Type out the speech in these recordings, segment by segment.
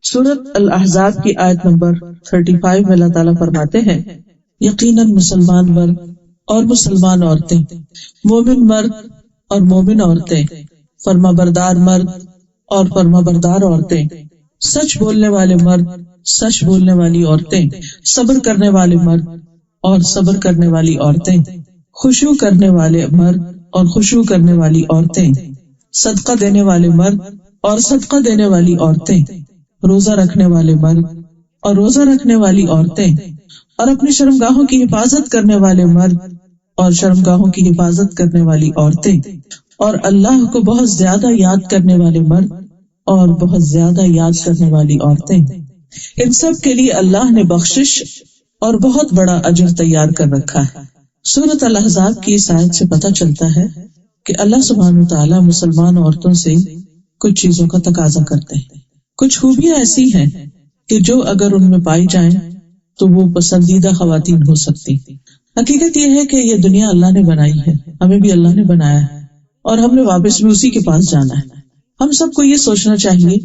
سورۃ الاحزاب کی آیت نمبر 35 میں اللہ تعالیٰ فرماتے ہیں یقیناً مسلمان مرد اور مسلمان عورتیں، مومن مرد اور مومن عورتیں، فرما بردار مرد اور فرما بردار عورتیں، سچ بولنے والے مرد، سچ بولنے والی عورتیں، صبر کرنے والے مرد اور صبر کرنے والی عورتیں، خشوع کرنے والے مرد اور خشوع کرنے والی عورتیں، صدقہ دینے والے مرد اور صدقہ دینے والی عورتیں، روزہ رکھنے والے مرد اور روزہ رکھنے والی عورتیں، اور اپنی شرمگاہوں کی حفاظت کرنے والے مرد اور شرمگاہوں کی حفاظت کرنے والی عورتیں، اور اللہ کو بہت زیادہ یاد کرنے والے مرد اور بہت زیادہ یاد کرنے والی عورتیں، ان سب کے لیے اللہ نے بخشش اور بہت بڑا اجر تیار کر رکھا ہے۔ سورۃ الاحزاب کی اس آیت سے پتہ چلتا ہے کہ اللہ سبحانہ وتعالیٰ مسلمان عورتوں سے کچھ چیزوں کا تقاضا کرتے ہیں، کچھ خوبیاں ایسی ہیں کہ جو اگر ان میں پائی جائیں تو وہ پسندیدہ خواتین ہو سکتی۔ حقیقت یہ ہے کہ یہ دنیا اللہ نے بنائی ہے، ہمیں بھی اللہ نے بنایا ہے اور ہم نے واپس بھی اسی کے پاس جانا ہے۔ ہم سب کو یہ سوچنا چاہیے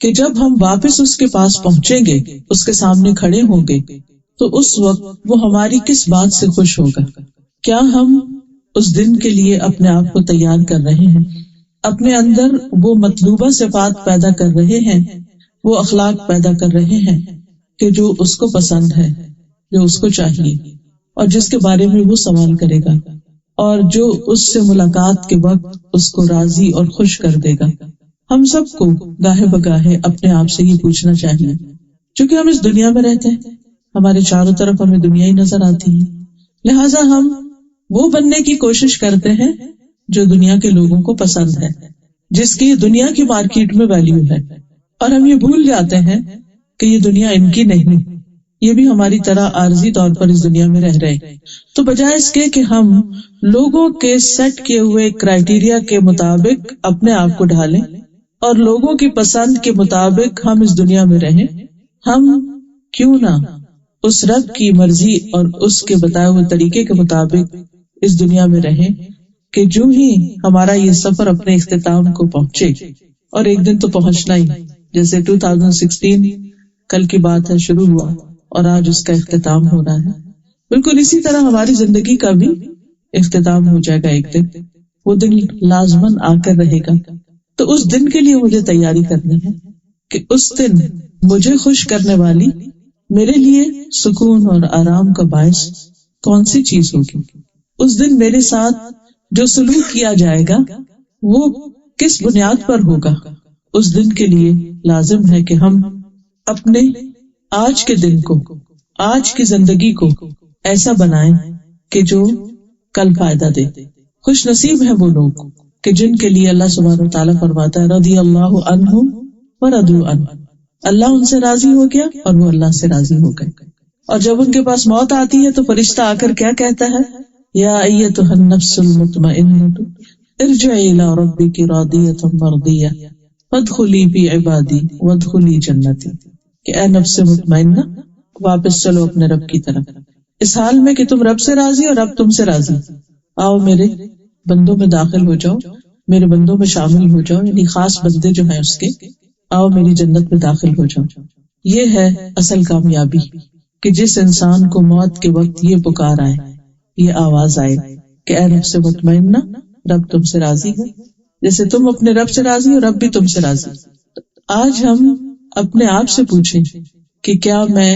کہ جب ہم واپس اس کے پاس پہنچیں گے، اس کے سامنے کھڑے ہوں گے، تو اس وقت وہ ہماری کس بات سے خوش ہوگا؟ کیا ہم اس دن کے لیے اپنے آپ کو تیار کر رہے ہیں؟ اپنے اندر وہ مطلوبہ صفات پیدا کر رہے ہیں، وہ اخلاق پیدا کر رہے ہیں کہ جو اس کو پسند ہے، جو اس کو چاہیے اور جس کے بارے میں وہ سوال کرے گا اور جو اس سے ملاقات کے وقت اس کو راضی اور خوش کر دے گا۔ ہم سب کو گاہے بگاہے اپنے آپ سے یہ پوچھنا چاہیے، چونکہ ہم اس دنیا میں رہتے ہیں، ہمارے چاروں طرف ہمیں دنیا ہی نظر آتی ہے، لہٰذا ہم وہ بننے کی کوشش کرتے ہیں جو دنیا کے لوگوں کو پسند ہے، جس کی دنیا کی مارکیٹ میں ویلیو ہے، اور ہم یہ بھول جاتے ہیں کہ یہ دنیا ان کی نہیں، یہ بھی ہماری طرح عارضی طور پر اس دنیا میں رہ رہے۔ تو بجائے اس کے کہ ہم لوگوں کے سیٹ کیے ہوئے کرائیٹیریا کے مطابق اپنے آپ کو ڈھالیں اور لوگوں کی پسند کے مطابق ہم اس دنیا میں رہیں، ہم کیوں نہ اس رب کی مرضی اور اس کے بتائے ہوئے طریقے کے مطابق اس دنیا میں رہیں کہ جو ہی ہمارا یہ سفر اپنے اختتام کو پہنچے، اور ایک دن تو پہنچنا ہی، جیسے 2016 کل کی بات ہے شروع ہوا اور آج اس کا اختتام ہو رہا ہے، بالکل اسی طرح ہماری زندگی کا بھی اختتام ہو جائے گا ایک دن، وہ دن لازماً آ کر رہے گا۔ تو اس دن کے لیے مجھے تیاری کرنی ہے کہ اس دن مجھے خوش کرنے والی، میرے لیے سکون اور آرام کا باعث کون سی چیز ہوگی، اس دن میرے ساتھ جو سلوک کیا جائے گا وہ کس بنیاد پر ہوگا۔ اس دن کے لیے لازم ہے کہ ہم اپنے آج کے دن کو، آج کی زندگی کو ایسا بنائیں کہ جو کل فائدہ دے۔ خوش نصیب ہیں وہ لوگ کہ جن کے لیے اللہ سبحانہ وتعالیٰ فرماتا ہے رضی اللہ عنہم ورضوا عنہ، اللہ ان سے راضی ہو گیا اور وہ اللہ سے راضی ہو گئے۔ اور جب ان کے پاس موت آتی ہے تو فرشتہ آ کر کیا کہتا ہے؟ یا ایتھا النفس المطمئنۃ ارجعی الی ربک راضیۃ مرضیہ فادخلی فی عبادی وادخلی جنتی، کہ اے نفس مطمئنہ واپس چلو اپنے رب کی طرف، اس حال میں کہ تم رب سے راضی اور رب تم سے راضی، آؤ میرے بندوں میں داخل ہو جاؤ، میرے بندوں میں شامل ہو جاؤ، یعنی خاص بندے جو ہیں اس کے، آؤ میری جنت میں داخل ہو جاؤ۔ یہ ہے اصل کامیابی کہ جس انسان کو موت کے وقت یہ پکار آئے، یہ آواز آئے کہ اے نفس مطمئنہ رب تم سے راضی ہے، جیسے تم اپنے رب سے راضی ہو رب بھی تم سے راضی۔ آج ہم اپنے آپ سے پوچھیں کہ کیا میں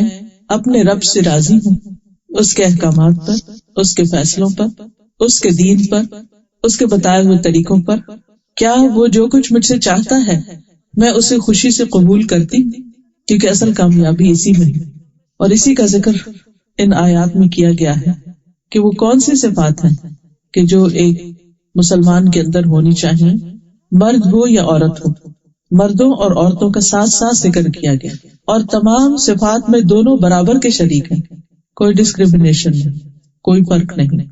اپنے رب سے راضی ہوں، اس کے احکامات پر، اس کے فیصلوں پر، اس کے دین پر، اس کے بتائے ہوئے طریقوں پر؟ کیا وہ جو کچھ مجھ سے چاہتا ہے میں اسے خوشی سے قبول کرتی؟ کیونکہ اصل کامیابی اسی میں ہے، اور اسی کا ذکر ان آیات میں کیا گیا ہے کہ وہ کون سی صفات ہیں کہ جو ایک مسلمان کے اندر ہونی چاہیے، مرد ہو یا عورت ہو۔ مردوں اور عورتوں کا ساتھ ساتھ ذکر کیا گیا، اور تمام صفات میں دونوں برابر کے شریک ہیں، کوئی ڈسکریمنیشن نہیں، کوئی فرق نہیں،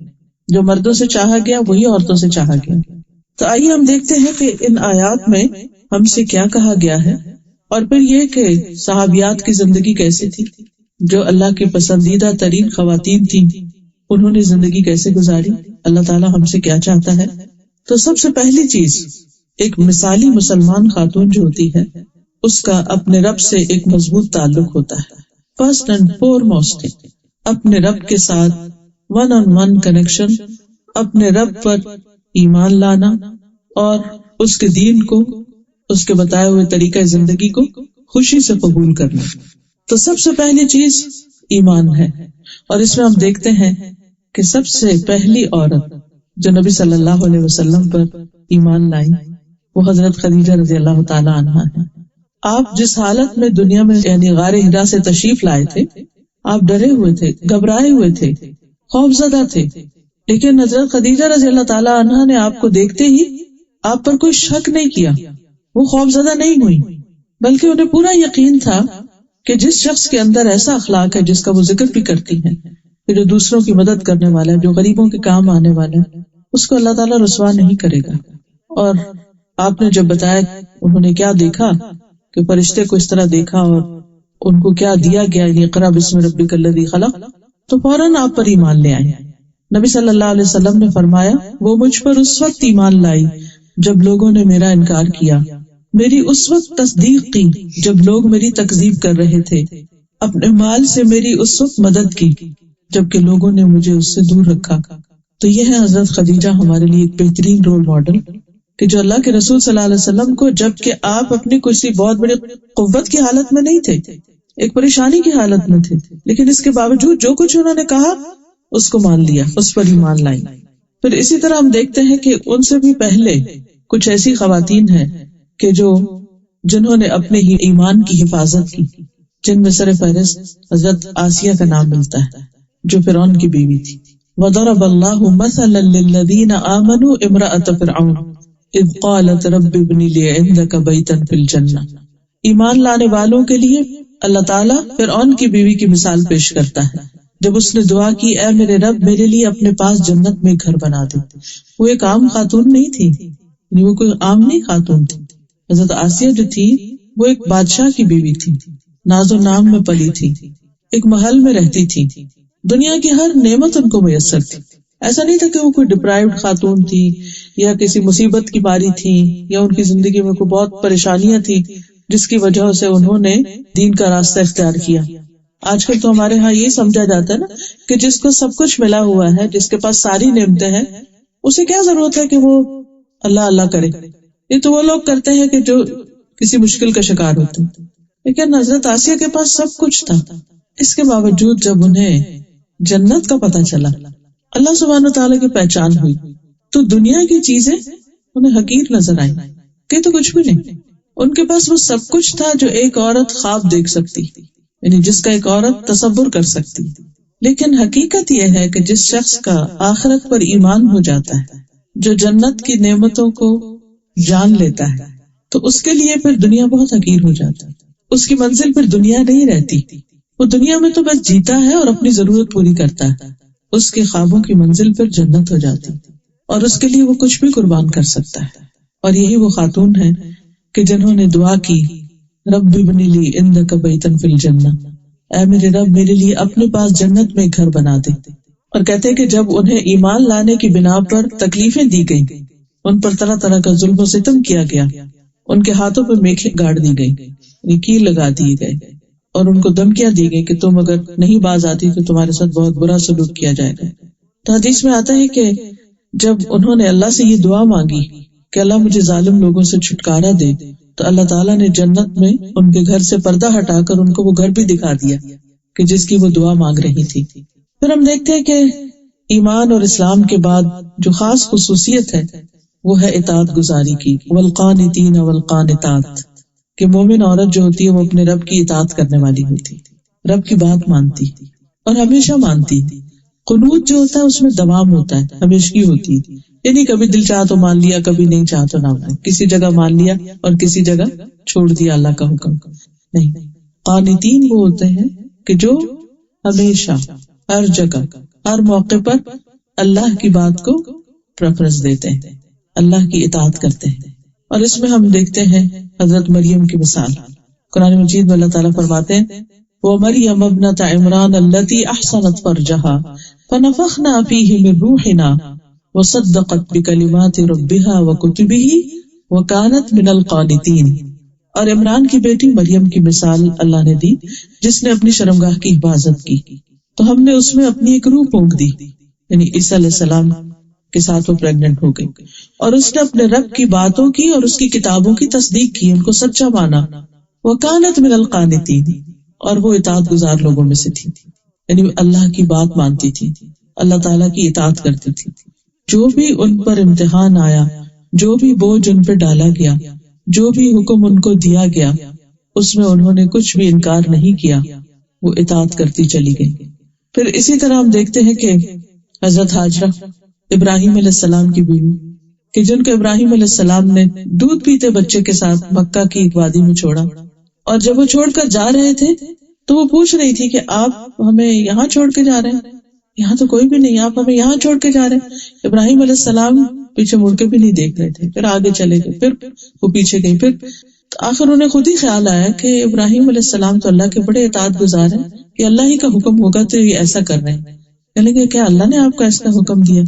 جو مردوں سے چاہا گیا وہی عورتوں سے چاہا گیا۔ تو آئیے ہم دیکھتے ہیں کہ ان آیات میں ہم سے کیا کہا گیا ہے، اور پھر یہ کہ صحابیات کی زندگی کیسی تھی، جو اللہ کی پسندیدہ ترین خواتین تھیں، انہوں نے زندگی کیسے گزاری، اللہ تعالیٰ ہم سے کیا چاہتا ہے۔ تو سب سے پہلی چیز، ایک مثالی مسلمان خاتون جو ہوتی ہے اس کا اپنے رب سے ایک مضبوط تعلق ہوتا ہے. فرسٹ اینڈ فورموسٹ اپنے رب کے ساتھ ون آن ون کنیکشن، اپنے رب پر ایمان لانا اور اس کے دین کو، اس کے بتائے ہوئے طریقہ زندگی کو خوشی سے قبول کرنا. تو سب سے پہلی چیز ایمان ہے. اور اس میں ہم دیکھتے ہیں کہ سب سے پہلی عورت جو نبی صلی اللہ علیہ وسلم پر ایمان لائی وہ حضرت خدیجہ رضی اللہ تعالی عنہا ہے. آپ جس حالت میں دنیا میں یعنی غار حرا سے تشریف لائے تھے، آپ ڈرے ہوئے تھے، گھبرائے ہوئے تھے، خوف زدہ تھے، لیکن حضرت خدیجہ رضی اللہ تعالی عنہا نے آپ کو دیکھتے ہی آپ پر کوئی شک نہیں کیا، وہ خوف زدہ نہیں ہوئی، بلکہ انہیں پورا یقین تھا کہ جس شخص کے اندر ایسا اخلاق ہے جس کا وہ ذکر بھی کرتی ہیں کہ جو دوسروں کی مدد کرنے والا ہے، جو غریبوں کے کام آنے والا ہے، اس کو اللہ تعالیٰ رسوا نہیں کرے گا. اور آپ نے جب بتایا انہوں نے کیا دیکھا کہ فرشتے کو اس طرح دیکھا اور ان کو کیا دیا گیا، اقرا بسم ربک الذی خلق، تو فوراً آپ پر ایمان لے آئے. نبی صلی اللہ علیہ وسلم نے فرمایا وہ مجھ پر اس وقت ایمان لائی جب لوگوں نے میرا انکار کیا، میری اس وقت تصدیق کی جب لوگ میری تکذیب کر رہے تھے، اپنے مال سے میری اس وقت مدد کی جبکہ لوگوں نے مجھے اس سے دور رکھا. تو یہ ہے حضرت خدیجہ ہمارے لیے ایک بہترین رول ماڈل کہ جو اللہ کے رسول صلی اللہ علیہ وسلم کو، جبکہ آپ اپنی کسی بہت بڑی قوت کی حالت میں نہیں تھے، ایک پریشانی کی حالت میں تھے، لیکن اس کے باوجود جو کچھ انہوں نے کہا اس کو مان لیا، اس پر ایمان لائی. پھر اسی طرح ہم دیکھتے ہیں کہ ان سے بھی پہلے کچھ ایسی خواتین ہیں کہ جنہوں نے اپنے ہی ایمان کی حفاظت کی، جن میں سر فہرست حضرت آسیہ کا نام ملتا ہے جو فرعون کی بیوی تھی. وَضَرَبَ اللَّهُ مَثَلًا لِّلَّذِينَ آمَنُوا امْرَأَتَ فِرْعَوْنَ اذ قالت رب ابن لی عندک بیتا فی الجنہ. ایمان لانے والوں کے لیے اللہ تعالیٰ فرعون کی بیوی کی مثال پیش کرتا ہے جب اس نے دعا کی اے میرے رب میرے لیے اپنے پاس جنت میں گھر بنا دے. وہ ایک عام خاتون نہیں تھی، وہ کوئی عام نہیں خاتون تھی. حضرت آسیہ جو تھی وہ ایک بادشاہ کی بیوی تھی، ناز و نام میں پلی تھی، ایک محل میں رہتی تھی، دنیا کی ہر نعمت ان کو میسر تھی. ایسا نہیں تھا کہ وہ کوئی ڈپرائیوڈ خاتون تھی یا کسی مصیبت کی باری تھی یا ان کی زندگی میں کوئی بہت پریشانیاں تھی جس کی وجہ سے انہوں نے دین کا راستہ اختیار کیا. آج کل تو ہمارے ہاں یہ سمجھا جاتا ہے نا کہ جس کو سب کچھ ملا ہوا ہے، جس کے پاس ساری نعمتیں ہیں، اسے کیا ضرورت ہے کہ وہ اللہ اللہ کرے. یہ تو وہ لوگ کرتے ہیں کہ جو کسی مشکل کا شکار ہوتے ہیں. لیکن حضرت آسیہ کے پاس سب کچھ تھا، اس کے باوجود جب انہیں جنت کا پتہ چلا، اللہ سبحانہ وتعالیٰ کی پہچان ہوئی، تو دنیا کی چیزیں انہیں حقیر نظر آئی کہ تو کچھ بھی نہیں. ان کے پاس وہ سب کچھ تھا جو ایک عورت خواب دیکھ سکتی، یعنی جس کا ایک عورت تصور کر سکتی. لیکن حقیقت یہ ہے کہ جس شخص کا آخرت پر ایمان ہو جاتا ہے، جو جنت کی نعمتوں کو جان لیتا ہے، تو اس کے لیے پھر دنیا بہت حقیر ہو جاتا ہے. اس کی منزل پھر دنیا نہیں رہتی، وہ دنیا میں تو بس جیتا ہے اور اپنی ضرورت پوری کرتا ہے. اس کے خوابوں کی منزل پھر جنت ہو جاتی اور اس کے لیے وہ کچھ بھی قربان کر سکتا ہے. اور یہی وہ خاتون ہیں کہ جنہوں نے دعا کی رب ابن لی عندک بیتا فی الجنہ، اے میرے رب میرے لیے اپنے پاس جنت میں گھر بنا دے. اور کہتے ہیں کہ جب انہیں ایمان لانے کی بنا پر تکلیفیں دی گئیں، ان پر طرح طرح کا ظلم و ستم کیا گیا، ان کے ہاتھوں پہ میخیں گاڑ دی گئی، کیل لگا دیے گئے اور ان کو دھمکیاں دی گئی کہ تم اگر نہیں باز آتی تو تمہارے ساتھ بہت برا سلوک کیا جائے گا. تو حدیث میں آتا ہے کہ جب انہوں نے اللہ سے یہ دعا مانگی کہ اللہ مجھے ظالم لوگوں سے چھٹکارا دے، تو اللہ تعالیٰ نے جنت میں ان کے گھر سے پردہ ہٹا کر ان کو وہ گھر بھی دکھا دیا کہ جس کی وہ دعا مانگ رہی تھی. پھر ہم دیکھتے ہیں کہ ایمان اور اسلام کے بعد جو خاص خصوصیت ہے وہ ہے اطاعت گزاری کی. والقانتین والقانتات، کہ مومن عورت جو ہوتی ہے وہ اپنے رب کی اطاعت کرنے والی ہوتی، رب کی بات مانتی اور ہمیشہ مانتی. قنوت جو ہوتا ہے اس میں دوام ہوتا ہے، ہمیشگی ہوتی ہے، یعنی کبھی دل چاہ تو مان لیا، کبھی نہیں چاہ تو نہ مان، کسی جگہ مان لیا اور کسی جگہ چھوڑ دیا اللہ کا حکم نہیں. قانتین وہ ہوتے ہیں کہ جو ہمیشہ ہر جگہ ہر موقع پر اللہ کی بات کو پریفرنس دیتے ہیں، اللہ کی اطاعت کرتے ہیں. اور اس میں ہم دیکھتے ہیں حضرت مریم کی مثال. قرآن مجید میں اللہ تعالیٰ فرماتے ہیں وَمَرْيَمَ ابْنَتَ عِمْرَانَ الَّتِي أَحْصَنَتْ فَرْجَهَا فَنَفَخْنَا فِيهِ مِنْ رُوحِنَا وَصَدَّقَتْ بِكَلِمَاتِ رَبِّهَا وَكُتُبِهِ وَكَانَتْ مِنَ الْقَانِتِينَ. اور عمران کی بیٹی مریم کی مثال اللہ نے دی جس نے اپنی شرمگاہ کی حفاظت کی، تو ہم نے اس میں اپنی ایک روح پھونک دی، یعنی عیسیٰ علیہ السلام کے ساتھ وہ پریگننٹ ہو گئی، اور اس نے اپنے رب کی باتوں کی اور اس کی کتابوں کی تصدیق کی، ان کو سچا مانا۔ وَكَانَتْ مِنَ الْقَانِتِينَ، اور وہ اطاعت گزار لوگوں میں سے تھی، یعنی اللہ کی بات مانتی تھی، اللہ تعالیٰ کی اطاعت کرتی تھی۔ جو بھی ان پر امتحان آیا، جو بھی بوجھ ان پہ ڈالا گیا، جو بھی حکم ان کو دیا گیا، اس میں انہوں نے کچھ بھی انکار نہیں کیا، وہ اطاعت کرتی چلی گئی۔ پھر اسی طرح ہم دیکھتے ہیں کہ حضرت ہاجرہ ابراہیم علیہ السلام کی بیوی، کہ جن کو ابراہیم علیہ السلام نے دودھ پیتے بچے کے ساتھ مکہ کی ایک وادی میں چھوڑا، اور جب وہ چھوڑ کر جا رہے تھے تو وہ پوچھ رہی تھی کہ آپ ہمیں یہاں چھوڑ کے جا رہے ہیں، یہاں تو کوئی بھی نہیں، آپ ہمیں یہاں چھوڑ کے جا رہے ہیں۔ ابراہیم علیہ السلام پیچھے مڑ کے بھی نہیں دیکھ رہے تھے، پھر آگے چلے گئے، پھر وہ پیچھے گئی، پھر آخر انہیں خود ہی خیال آیا کہ ابراہیم علیہ السلام تو اللہ کے بڑے اطاعت گزار ہیں، کہ اللہ ہی کا حکم ہوگا تو یہ ایسا کر رہے ہیں۔ کہنے لگے کیا اللہ نے آپ کو ایسا حکم دیا؟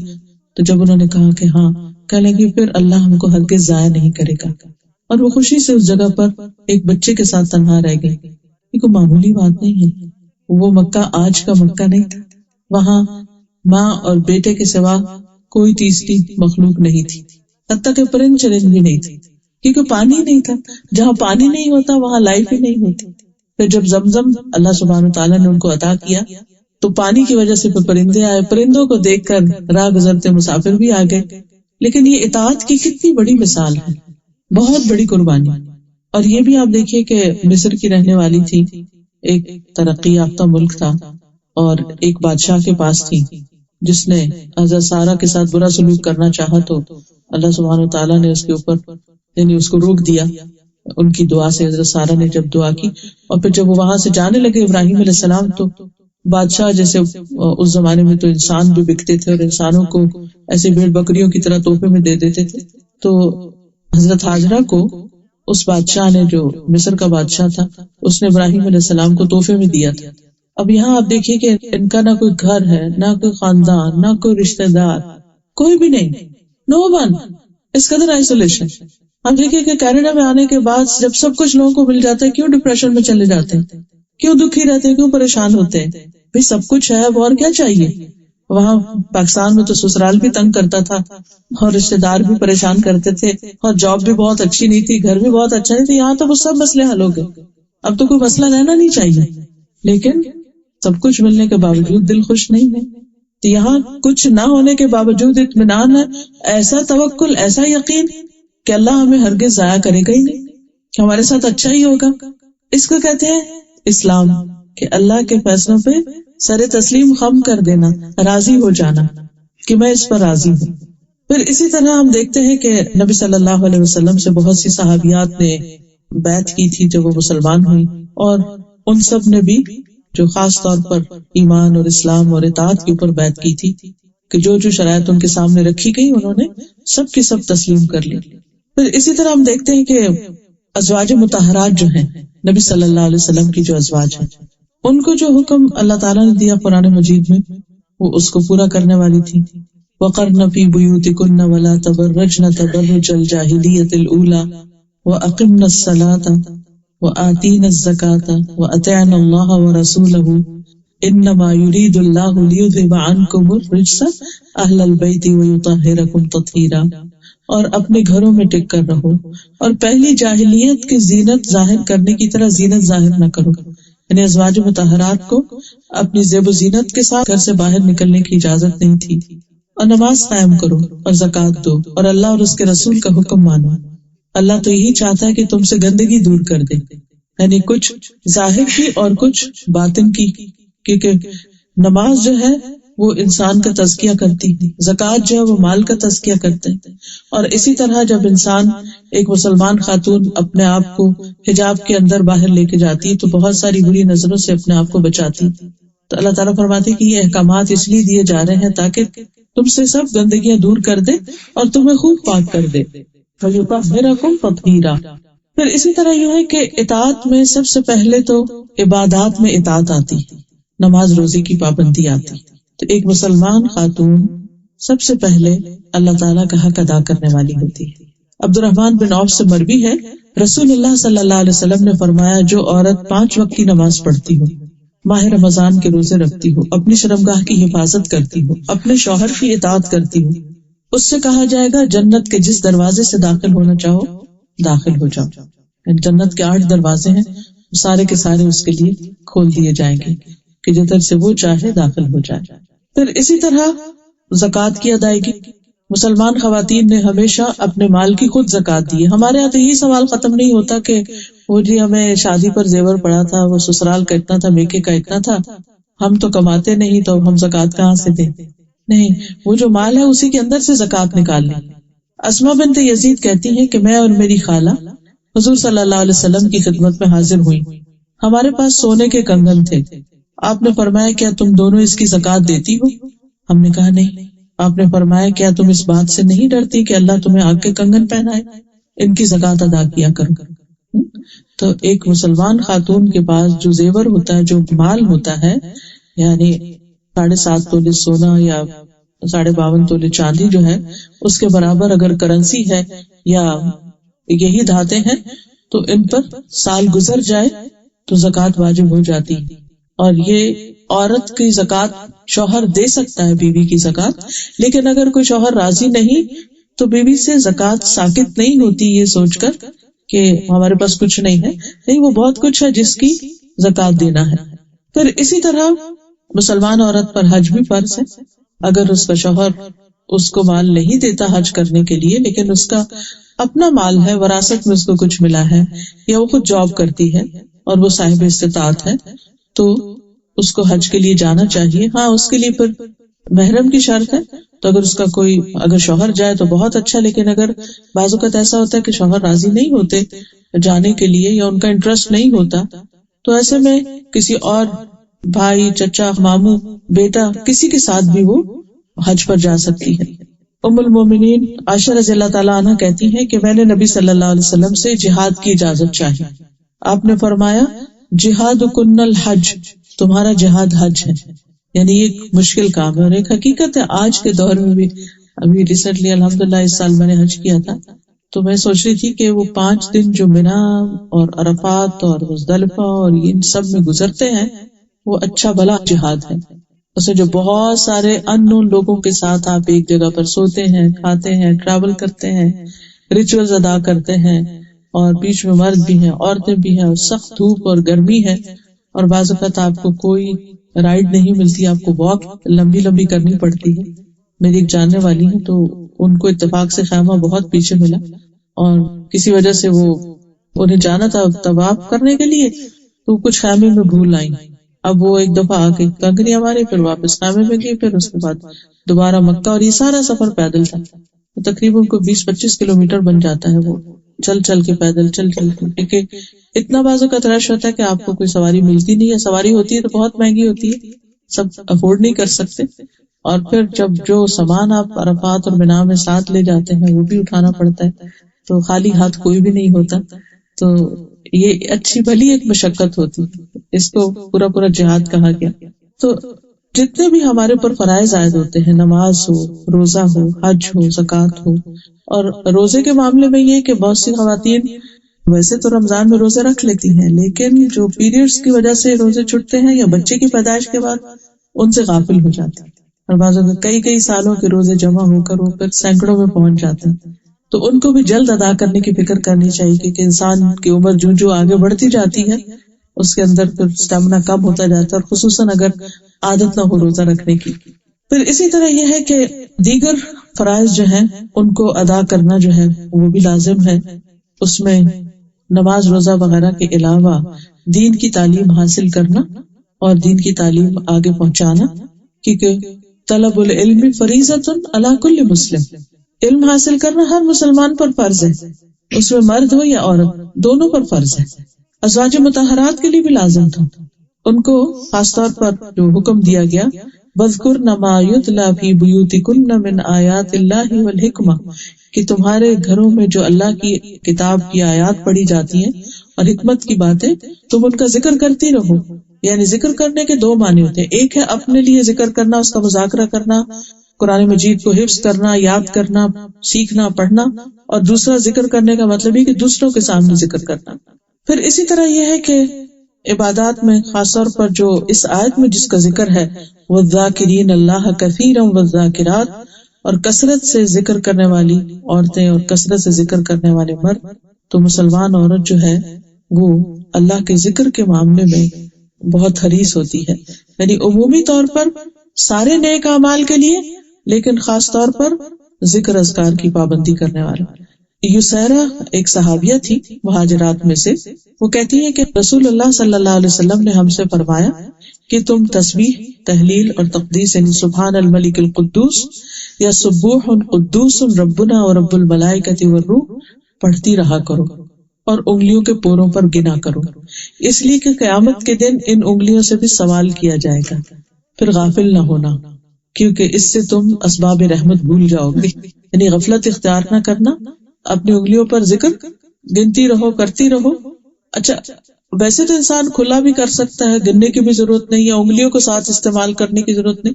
تو جب انہوں نے کہا کہ ہاں، کہنے لگے پھر اللہ ہم کو ہرگز ضائع نہیں کرے گا، اور وہ خوشی سے اس جگہ پر ایک بچے کے ساتھ تنہا رہ گئی۔ یہ کوئی معمولی بات نہیں ہے، وہ مکہ آج کا مکہ نہیں تھا، وہاں ماں اور بیٹے کے سوا کوئی تیسری مخلوق نہیں تھی، حتیٰ کہ پرند چرند بھی نہیں تھی، کیونکہ پانی نہیں تھا، جہاں پانی نہیں ہوتا وہاں لائف ہی نہیں ہوتی۔ پھر جب زمزم اللہ سبحانہ وتعالیٰ نے ان کو عطا کیا تو پانی کی وجہ سے پھر پرندے آئے، پرندوں کو دیکھ کر راہ گزرتے مسافر بھی آ گئے۔ لیکن یہ اطاعت کی کتنی بڑی مثال ہے، بہت بڑی قربانی۔ اور یہ بھی آپ دیکھیے کہ مصر کی رہنے والی تھی، ایک ترقی یافتہ ملک تھا، اور ایک بادشاہ کے پاس تھی جس نے حضرت سارہ کے ساتھ برا سلوک کرنا چاہا، تو اللہ سبحانہ وتعالیٰ نے اس کے اوپر یعنی اس کو روک دیا ان کی دعا سے۔ حضرت سارہ نے جب دعا کی اور پھر جب وہ وہاں سے جانے لگے ابراہیم علیہ السلام، تو بادشاہ جیسے اس زمانے میں تو انسان بھی بکتے تھے اور انسانوں کو ایسے بھیڑ بکریوں کی طرح تحفے میں دے دیتے تھے، تو حضرت ہاجرہ کو اس بادشاہ نے، جو مصر کا بادشاہ تھا، اس نے ابراہیم علیہ السلام کو تحفے میں دیا تھا۔ اب یہاں آپ دیکھیے کہ ان کا نہ کوئی گھر ہے، نہ کوئی خاندان، نہ کوئی رشتہ دار، کوئی بھی نہیں، نو ون، اس قدر آئسولیشن۔ ہم دیکھیے کہ کینیڈا میں آنے کے بعد جب سب کچھ لوگوں کو مل جاتا ہے، کیوں ڈپریشن میں چلے جاتے ہیں، کیوں دکھی رہتے ہیں، کیوں پریشان ہوتے ہیں؟ بھئی سب کچھ ہے، اب اور کیا چاہیے؟ وہاں پاکستان میں تو سسرال بھی تنگ کرتا تھا، اور رشتہ دار بھی پریشان کرتے تھے، اور جاب بھی بہت اچھی نہیں تھی، گھر بھی بہت اچھا نہیں تھا۔ یہاں تو وہ سب مسئلے حل ہو گئے، اب تو کوئی مسئلہ رہنا نہیں چاہیے۔ لیکن سب کچھ ملنے کے باوجود دل خوش نہیں ہے، تو یہاں کچھ نہ ہونے کے باوجود اطمینان ہے، ایسا توکل، ایسا یقین کہ اللہ ہمیں ہرگز ضائع کرے گا ہی نہیں، کہ ہمارے ساتھ اچھا ہی ہوگا۔ اس کو کہتے ہیں اسلام، کہ اللہ کے فیصلوں پہ سر تسلیم خم کر دینا، راضی ہو جانا کہ میں اس پر راضی ہوں۔ پھر اسی طرح ہم دیکھتے ہیں کہ نبی صلی اللہ علیہ وسلم سے بہت سی صحابیات نے بیعت کی تھی جب وہ مسلمان ہوئی، اور ان سب نے بھی جو خاص طور پر ایمان اور اسلام اور اطاعت کے اوپر بیعت کی تھی، کہ جو جو شرائط ان کے سامنے رکھی گئی انہوں نے سب کی سب تسلیم کر لی۔ پھر اسی طرح ہم دیکھتے ہیں کہ ازواج مطہرات جو ہیں، نبی صلی اللہ علیہ وسلم کی جو ازواج ہیں، ان کو جو حکم اللہ تعالیٰ نے دیا قرآن مجید میں، وہ اس کو پورا کرنے والی تھی۔ وَقَرْنَ فِي بُيُوتِكُنَّ وَلَا تَبَرَّجْنَ تَبَرُّجَ الْجَاهِلِيَّةِ الْأُولَى وَأَقِمْنَ الصَّلَاةَ وَآتِينَ الزَّكَاةَ وَأَطِعْنَ اللَّهَ وَرَسُولَهُ إِنَّمَا يُرِيدُ اللَّهُ لِيُذْهِبَ عَنْكُمُ الرِّجْسَ أَهْلَ الْبَيْتِ وَيُطَهِّرَكُمْ تَطْهِيرًا، اور اپنے گھروں میں ٹک کر رہو، اور پہلی جاہلیت کی زینت ظاہر کرنے کی طرح زینت ظاہر نہ کرو، یعنی ازواج مطہرات کو اپنی زیب و زینت کے ساتھ گھر سے باہر نکلنے کی اجازت نہیں تھی۔ اور نماز قائم کرو اور زکوٰۃ دو اور اللہ اور اس کے رسول کا حکم مانو۔ اللہ تو یہی چاہتا ہے کہ تم سے گندگی دور کر دے، یعنی کچھ ظاہر کی اور کچھ باطن کی، کیونکہ نماز جو ہے وہ انسان کا تزکیہ کرتی ہے، زکوٰۃ جو ہے وہ مال کا تزکیہ کرتے ہیں، اور اسی طرح جب انسان ایک مسلمان خاتون اپنے آپ کو حجاب کے اندر باہر لے کے جاتی ہے تو بہت ساری بری نظروں سے اپنے آپ کو بچاتی۔ تو اللہ تعالیٰ فرماتے کہ یہ احکامات اس لیے دیے جا رہے ہیں تاکہ تم سے سب گندگیاں دور کر دے اور تمہیں خوب پاک کر دے۔ وَيُطَهِّرَكُمْ تَطْهِيرًا۔ پھر اسی طرح یہ ہے کہ اطاعت میں سب سے پہلے تو عبادات میں اطاعت آتی ہے، نماز روزی کی پابندی آتی، تو ایک مسلمان خاتون سب سے پہلے اللہ تعالیٰ کا حق ادا کرنے والی ہوتی ہے۔ عبد الرحمن بن عوف سے مروی ہے رسول اللہ صلی اللہ علیہ وسلم نے فرمایا جو عورت 5 وقت کی نماز پڑھتی ہو، ماہ رمضان کے روزے رکھتی ہو، اپنی شرمگاہ کی حفاظت کرتی ہو، اپنے شوہر کی اطاعت کرتی ہو، اس سے کہا جائے گا جنت کے جس دروازے سے داخل ہونا چاہو داخل ہو جاؤ. جنت کے 8 دروازے ہیں، سارے کے سارے اس کے لیے کھول دیے جائیں گے کہ جدھر سے وہ چاہے داخل ہو جائے. پھر اسی طرح زکوٰۃ کی ادائیگی. مسلمان خواتین نے ہمیشہ اپنے مال کی خود زکوٰۃ دی ہے. ہمارے یہاں تو یہی سوال ختم نہیں ہوتا کہ وہ جی ہمیں شادی پر زیور پڑا تھا، وہ سسرال کا اتنا تھا، میکے کا اتنا تھا، ہم تو کماتے نہیں تو ہم زکوٰۃ کہاں سے دیں؟ نہیں، وہ جو مال ہے اسی کے اندر سے زکوٰۃ نکال لیں. اسما بنت یزید کہتی ہیں کہ میں اور میری خالہ حضور صلی اللہ علیہ وسلم کی خدمت میں حاضر ہوئی. ہمارے پاس سونے کے کنگن تھے. آپ نے فرمایا کیا تم دونوں اس کی زکوٰۃ دیتی ہو؟ ہم نے کہا نہیں. آپ نے فرمایا کیا تم اس بات سے نہیں ڈرتی کہ اللہ تمہیں آگ کے کنگن پہنائے؟ ان کی زکوٰۃ ادا کیا کرو. تو ایک مسلمان خاتون کے پاس جو زیور ہوتا ہے، جو مال ہوتا ہے، یعنی 7.5 تولے سونا یا 52.5 تولے چاندی جو ہے، اس کے برابر اگر کرنسی ہے یا یہی دھاتیں ہیں تو ان پر سال گزر جائے تو زکوٰۃ واجب ہو جاتی ہے. اور یہ عورت کی زکوٰۃ شوہر دے سکتا ہے، بیوی کی زکوٰۃ، لیکن اگر کوئی شوہر راضی نہیں تو بیوی سے زکوٰۃ ساقط نہیں ہوتی یہ سوچ کر کہ ہمارے پاس کچھ نہیں ہے. نہیں، وہ بہت کچھ ہے جس کی زکوٰۃ دینا ہے. پھر اسی طرح مسلمان عورت پر حج بھی فرض ہے. اگر اس کا شوہر اس کو مال نہیں دیتا حج کرنے کے لیے، لیکن اس کا اپنا مال ہے، وراثت میں اس کو کچھ ملا ہے، یا وہ خود جاب کرتی ہے اور وہ صاحب استطاعت ہے، تو اس کو حج کے لیے جانا چاہیے. ہاں، اس کے لیے پھر محرم کی شرط ہے. تو اگر اس کا کوئی اگر شوہر جائے تو بہت اچھا، لیکن اگر بعض اوقات ایسا ہوتا ہے کہ شوہر راضی نہیں ہوتے جانے کے لیے یا ان کا انٹرسٹ نہیں ہوتا، تو ایسے میں کسی اور بھائی، چچا، ماموں، بیٹا، کسی کے ساتھ بھی وہ حج پر جا سکتی ہے. ام المومنین عائشہ رضی اللہ تعالیٰ عنہ کہتی ہیں کہ میں نے نبی صلی اللہ علیہ وسلم سے جہاد کی اجازت چاہی. آپ نے فرمایا جہاد کن الحج، تمہارا جہاد حج ہے. یعنی یہ ایک مشکل کام ہے، اور ایک حقیقت ہے آج کے دور میں بھی. ابھی ریسنٹلی الحمدللہ اس سال میں نے حج کیا تھا، تو میں سوچ رہی تھی کہ وہ 5 دن جو منا اور عرفات اور مزدلفہ اور ان سب میں گزرتے ہیں، وہ اچھا بھلا جہاد ہے. اس میں جو بہت سارے ان نون لوگوں کے ساتھ آپ ایک جگہ پر سوتے ہیں، کھاتے ہیں، ٹریول کرتے ہیں، ریچولز ادا کرتے ہیں، اور بیچ میں مرد بھی ہیں، عورتیں بھی ہیں، اور سخت دھوپ اور گرمی ہے، اور بعض اوقات آپ کو کوئی رائڈ نہیں ملتی، آپ کو واک لمبی لمبی کرنی پڑتی ہے. میری ایک جاننے والی ہے تو ان کو اتفاق سے خیمہ بہت پیچھے ملا، اور کسی وجہ سے وہ انہیں جانا تھا طواف کرنے کے لیے، تو کچھ خیمے میں بھول آئی. اب وہ ایک دفعہ آ کے کنکریاں ماری، پھر واپس خیمے میں گئی، پھر اس کے بعد دوبارہ مکہ، اور یہ سارا سفر پیدل تھا. تقریباً کو 20-25 کلومیٹر بن جاتا ہے وہ چل چل کے، پیدل چل چل کے، کیونکہ اتنا بازو کا رش ہوتا ہے کہ آپ کو کوئی سواری ملتی نہیں ہے. سواری ہوتی ہے تو بہت مہنگی ہوتی ہے، سب افورڈ نہیں کر سکتے. اور پھر جب جو سامان آپ عرفات اور منا میں ساتھ لے جاتے ہیں وہ بھی اٹھانا پڑتا ہے، تو خالی ہاتھ کوئی بھی نہیں ہوتا. تو یہ اچھی بھلی ایک مشقت ہوتی ہے، اس کو پورا پورا جہاد کہا گیا. تو جتنے بھی ہمارے پر فرائض عائد ہوتے ہیں، نماز ہو، روزہ ہو، حج ہو، زکوٰۃ ہو. اور روزے کے معاملے میں یہ کہ بہت سی خواتین ویسے تو رمضان میں روزے رکھ لیتی ہیں، لیکن جو پیریڈز کی وجہ سے روزے چھٹتے ہیں یا بچے کی پیدائش کے بعد، ان سے غافل ہو جاتی ہیں، اور بعضوں میں کئی سالوں کے روزے جمع ہو کر وہ پھر سینکڑوں میں پہنچ جاتے ہیں. تو ان کو بھی جلد ادا کرنے کی فکر کرنی چاہیے کہ انسان کی عمر جو آگے بڑھتی جاتی ہے اس کے اندر پھر اسٹیمنا کم ہوتا جاتا ہے، اور خصوصاً اگر عادت نہ ہو روزہ رکھنے کی. پھر اسی طرح یہ ہے کہ دیگر فرائض جو ہیں ان کو ادا کرنا جو ہے وہ بھی لازم ہے. اس میں نماز، روزہ وغیرہ کے علاوہ دین کی تعلیم حاصل کرنا اور دین کی تعلیم آگے پہنچانا، کیونکہ طلب العلم فریضۃ علی کل مسلم، علم حاصل کرنا ہر مسلمان پر فرض ہے، اس میں مرد ہو یا عورت، دونوں پر فرض ہے. ازواج مطہرات کے لیے بھی لازم تھا. ان کو خاص طور پر جو حکم دیا گیا وَاذْكُرْنَ مَا يُتْلَى فِي بُيُوتِكُنَّ مِنْ آیَاتِ اللَّهِ وَالْحِکْمَةِ، کہ تمہارے گھروں میں جو اللہ کی کتاب کی آیات پڑھی جاتی ہیں اور حکمت کی باتیں، تم ان کا ذکر کرتی رہو. یعنی ذکر کرنے کے 2 معنی ہوتے ہیں، ایک ہے اپنے لیے ذکر کرنا، اس کا مذاکرہ کرنا، قرآن مجید کو حفظ کرنا، یاد کرنا، سیکھنا، پڑھنا، اور دوسرا ذکر کرنے کا مطلب یہ کہ دوسروں کے سامنے ذکر کرنا۔ پھر اسی طرح یہ ہے کہ عبادات میں خاص طور پر جو اس آیت میں جس کا ذکر ہے والذاکرین اللہ کثیرا والذاکرات، اور کثرت سے ذکر کرنے والی عورتیں اور کثرت سے ذکر کرنے والے مرد، تو مسلمان عورت جو ہے وہ اللہ کے ذکر کے معاملے میں بہت حریص ہوتی ہے، یعنی عمومی طور پر سارے نیک اعمال کے لیے، لیکن خاص طور پر ذکر اذکار کی پابندی کرنے والا۔ یسیرہ ایک صحابیہ تھی مہاجرات میں سے، وہ کہتی ہے کہ رسول اللہ صلی اللہ علیہ وسلم نے ہم سے فرمایا کہ تم تسبیح، تحلیل اور تقدیس یعنی سبحان الملک القدوس یا سبوح قدوس ربنا و رب الملائکۃ والروح پڑھتی رہا کرو اور انگلیوں کے پوروں پر گنا کرو، اس لیے کہ قیامت کے دن ان انگلیوں سے بھی سوال کیا جائے گا۔ پھر غافل نہ ہونا، کیونکہ اس سے تم اسباب رحمت بھول جاؤ گے، یعنی غفلت اختیار نہ کرنا، اپنی انگلیوں پر ذکر گنتی رہو، کرتی رہو۔ اچھا، ویسے تو انسان کھلا بھی کر سکتا ہے، گننے کی بھی ضرورت نہیں ہے، انگلیوں کو ساتھ استعمال کرنے کی ضرورت نہیں،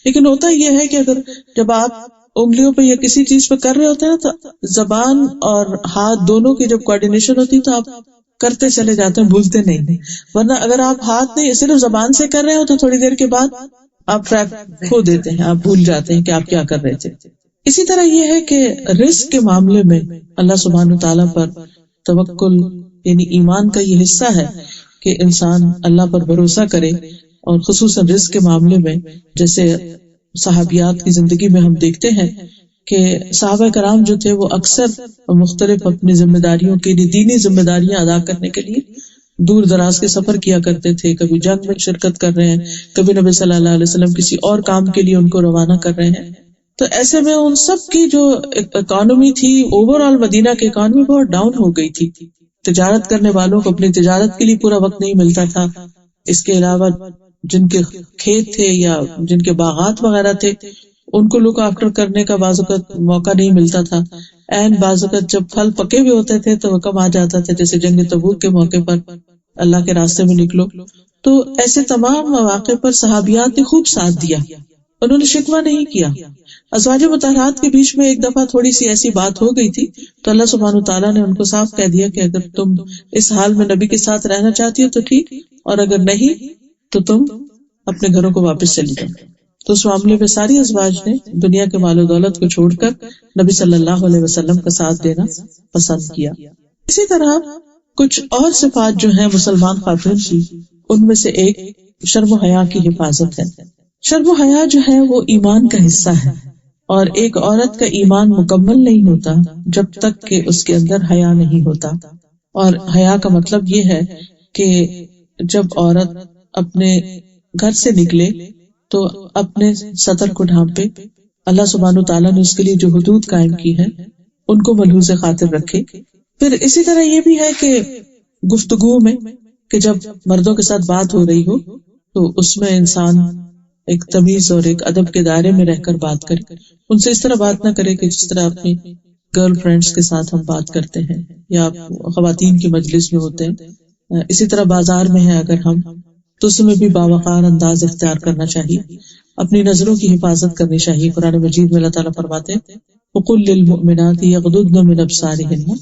لیکن ہوتا یہ ہے کہ اگر جب آپ انگلیوں پہ یا کسی چیز پہ کر رہے ہوتے ہیں تو زبان اور ہاتھ دونوں کی جب کوآرڈینیشن ہوتی ہے تو آپ کرتے چلے جاتے ہیں، بھولتے نہیں۔ ورنہ اگر آپ ہاتھ نہیں صرف زبان سے کر رہے ہو تو تھوڑی دیر کے بعد آپ ٹریک کھو دیتے ہیں، آپ بھول جاتے ہیں کہ آپ کیا کر رہے تھے۔ اسی طرح یہ ہے کہ رزق کے معاملے میں اللہ سبحانہ تعالیٰ پر توکل یعنی ایمان کا یہ حصہ ہے کہ انسان اللہ پر بھروسہ کرے، اور خصوصاً رزق کے معاملے میں جیسے صحابیات کی زندگی میں ہم دیکھتے ہیں کہ صحابہ کرام جو تھے وہ اکثر مختلف اپنی ذمہ داریوں کے لیے، دینی ذمہ داریاں ادا کرنے کے لیے دور دراز کے سفر کیا کرتے تھے، کبھی جنگ میں شرکت کر رہے ہیں، کبھی نبی صلی اللہ علیہ وسلم کسی اور کام کے لیے ان کو روانہ کر رہے ہیں۔ تو ایسے میں ان سب کی جو اکانومی تھی، اوور آل مدینہ کی اکانومی بہت ڈاؤن ہو گئی تھی۔ تجارت کرنے والوں کو اپنی تجارت کے لیے پورا وقت نہیں ملتا تھا، اس کے علاوہ جن کے کھیت تھے یا جن کے باغات وغیرہ تھے ان کو لک آفٹر کرنے کا بعض اوقات موقع نہیں ملتا تھا، اینڈ بعض اوقات جب پھل پکے ہوئے ہوتے تھے تو حکم آ جاتا تھا جیسے جنگ تبوک کے موقع پر اللہ کے راستے میں نکلو۔ تو ایسے تمام مواقع پر صحابیات نے خوب ساتھ دیا، انہوں نے شکوہ نہیں کیا۔ ازواج مطہرات کے بیچ میں ایک دفعہ تھوڑی سی ایسی بات ہو گئی تھی تو اللہ سبحانہ تعالیٰ نے ان کو صاف کہہ دیا کہ اگر تم اس حال میں نبی کے ساتھ رہنا چاہتی ہو تو ٹھیک، اور اگر نہیں تو تم اپنے گھروں کو واپس چلی جاؤ۔ تو اس معاملے میں ساری ازواج نے دنیا کے مال و دولت کو چھوڑ کر نبی صلی اللہ علیہ وسلم کا ساتھ دینا پسند کیا۔ اسی طرح کچھ اور صفات جو ہیں مسلمان خاتون کی، ان میں سے ایک شرم و حیا کی حفاظت ہے۔ شرم و حیا جو ہے وہ ایمان کا حصہ ہے، اور ایک عورت کا ایمان مکمل نہیں ہوتا جب تک کہ اس کے اندر حیا نہیں ہوتا۔ اور حیا کا مطلب یہ ہے کہ جب عورت اپنے گھر سے نکلے تو اپنے سطر کو ڈھانپے، اللہ سبحانہ تعالیٰ نے اس کے لیے جو حدود قائم کی ہے ان کو ملحوظ خاطر رکھے۔ پھر اسی طرح یہ بھی ہے کہ گفتگو میں کہ جب مردوں کے ساتھ بات ہو رہی ہو تو اس میں انسان ایک تمیز اور ایک ادب کے دائرے میں رہ کر بات کرے، ان سے اس طرح بات نہ کرے کہ جس طرح اپنی گرل فرینڈز کے ساتھ ہم بات کرتے ہیں یا خواتین کی مجلس میں ہوتے ہیں۔ اسی طرح بازار میں ہے اگر ہم تو اس میں بھی باوقار انداز اختیار کرنا چاہیے، اپنی نظروں کی حفاظت کرنی چاہیے۔ قرآن مجید میں اللہ تعالیٰ فرماتے ہیں وَقُلْ لِلْمُؤْمِنَاتِ يَغْضُضْنَ مِنْ أَبْصَارِهِنَّ،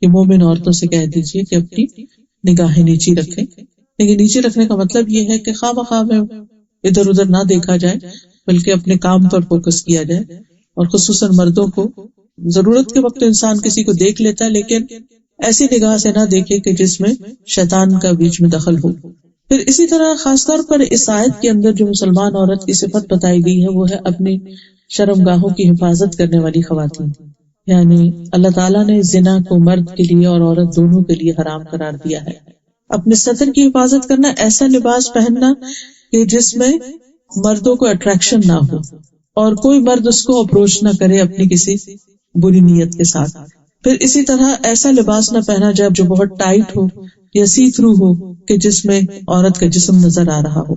کہ مومن عورتوں سے کہہ دیجیے کہ اپنی نگاہیں نیچی رکھیں۔ لیکن نیچے رکھنے کا مطلب یہ ہے کہ خواہ بخواہ میں ادھر ادھر نہ دیکھا جائے بلکہ اپنے کام پر فوکس کیا جائے، اور خصوصاً مردوں کو ضرورت کے وقت انسان کسی کو دیکھ لیتا ہے لیکن ایسی نگاہ سے نہ دیکھے کہ جس میں شیطان کا بیچ میں دخل ہو۔ پھر اسی طرح خاص طور پر اس آیت کے اندر جو مسلمان عورت کی صفت بتائی گئی ہے وہ ہے اپنی شرمگاہوں کی حفاظت کرنے والی خواتین، یعنی اللہ تعالیٰ نے زنا کو مرد کے لیے اور عورت دونوں کے لیے حرام قرار دیا ہے۔ اپنے سطر کی حفاظت کرنا، ایسا لباس پہننا کہ جس میں مردوں کو اٹریکشن نہ ہو اور کوئی مرد اس کو اپروچ نہ کرے اپنی کسی بری نیت کے ساتھ۔ پھر اسی طرح ایسا لباس نہ پہنا جائے جو بہت ٹائٹ ہو یا سی تھرو ہو کہ جس میں عورت کا جسم نظر آ رہا ہو۔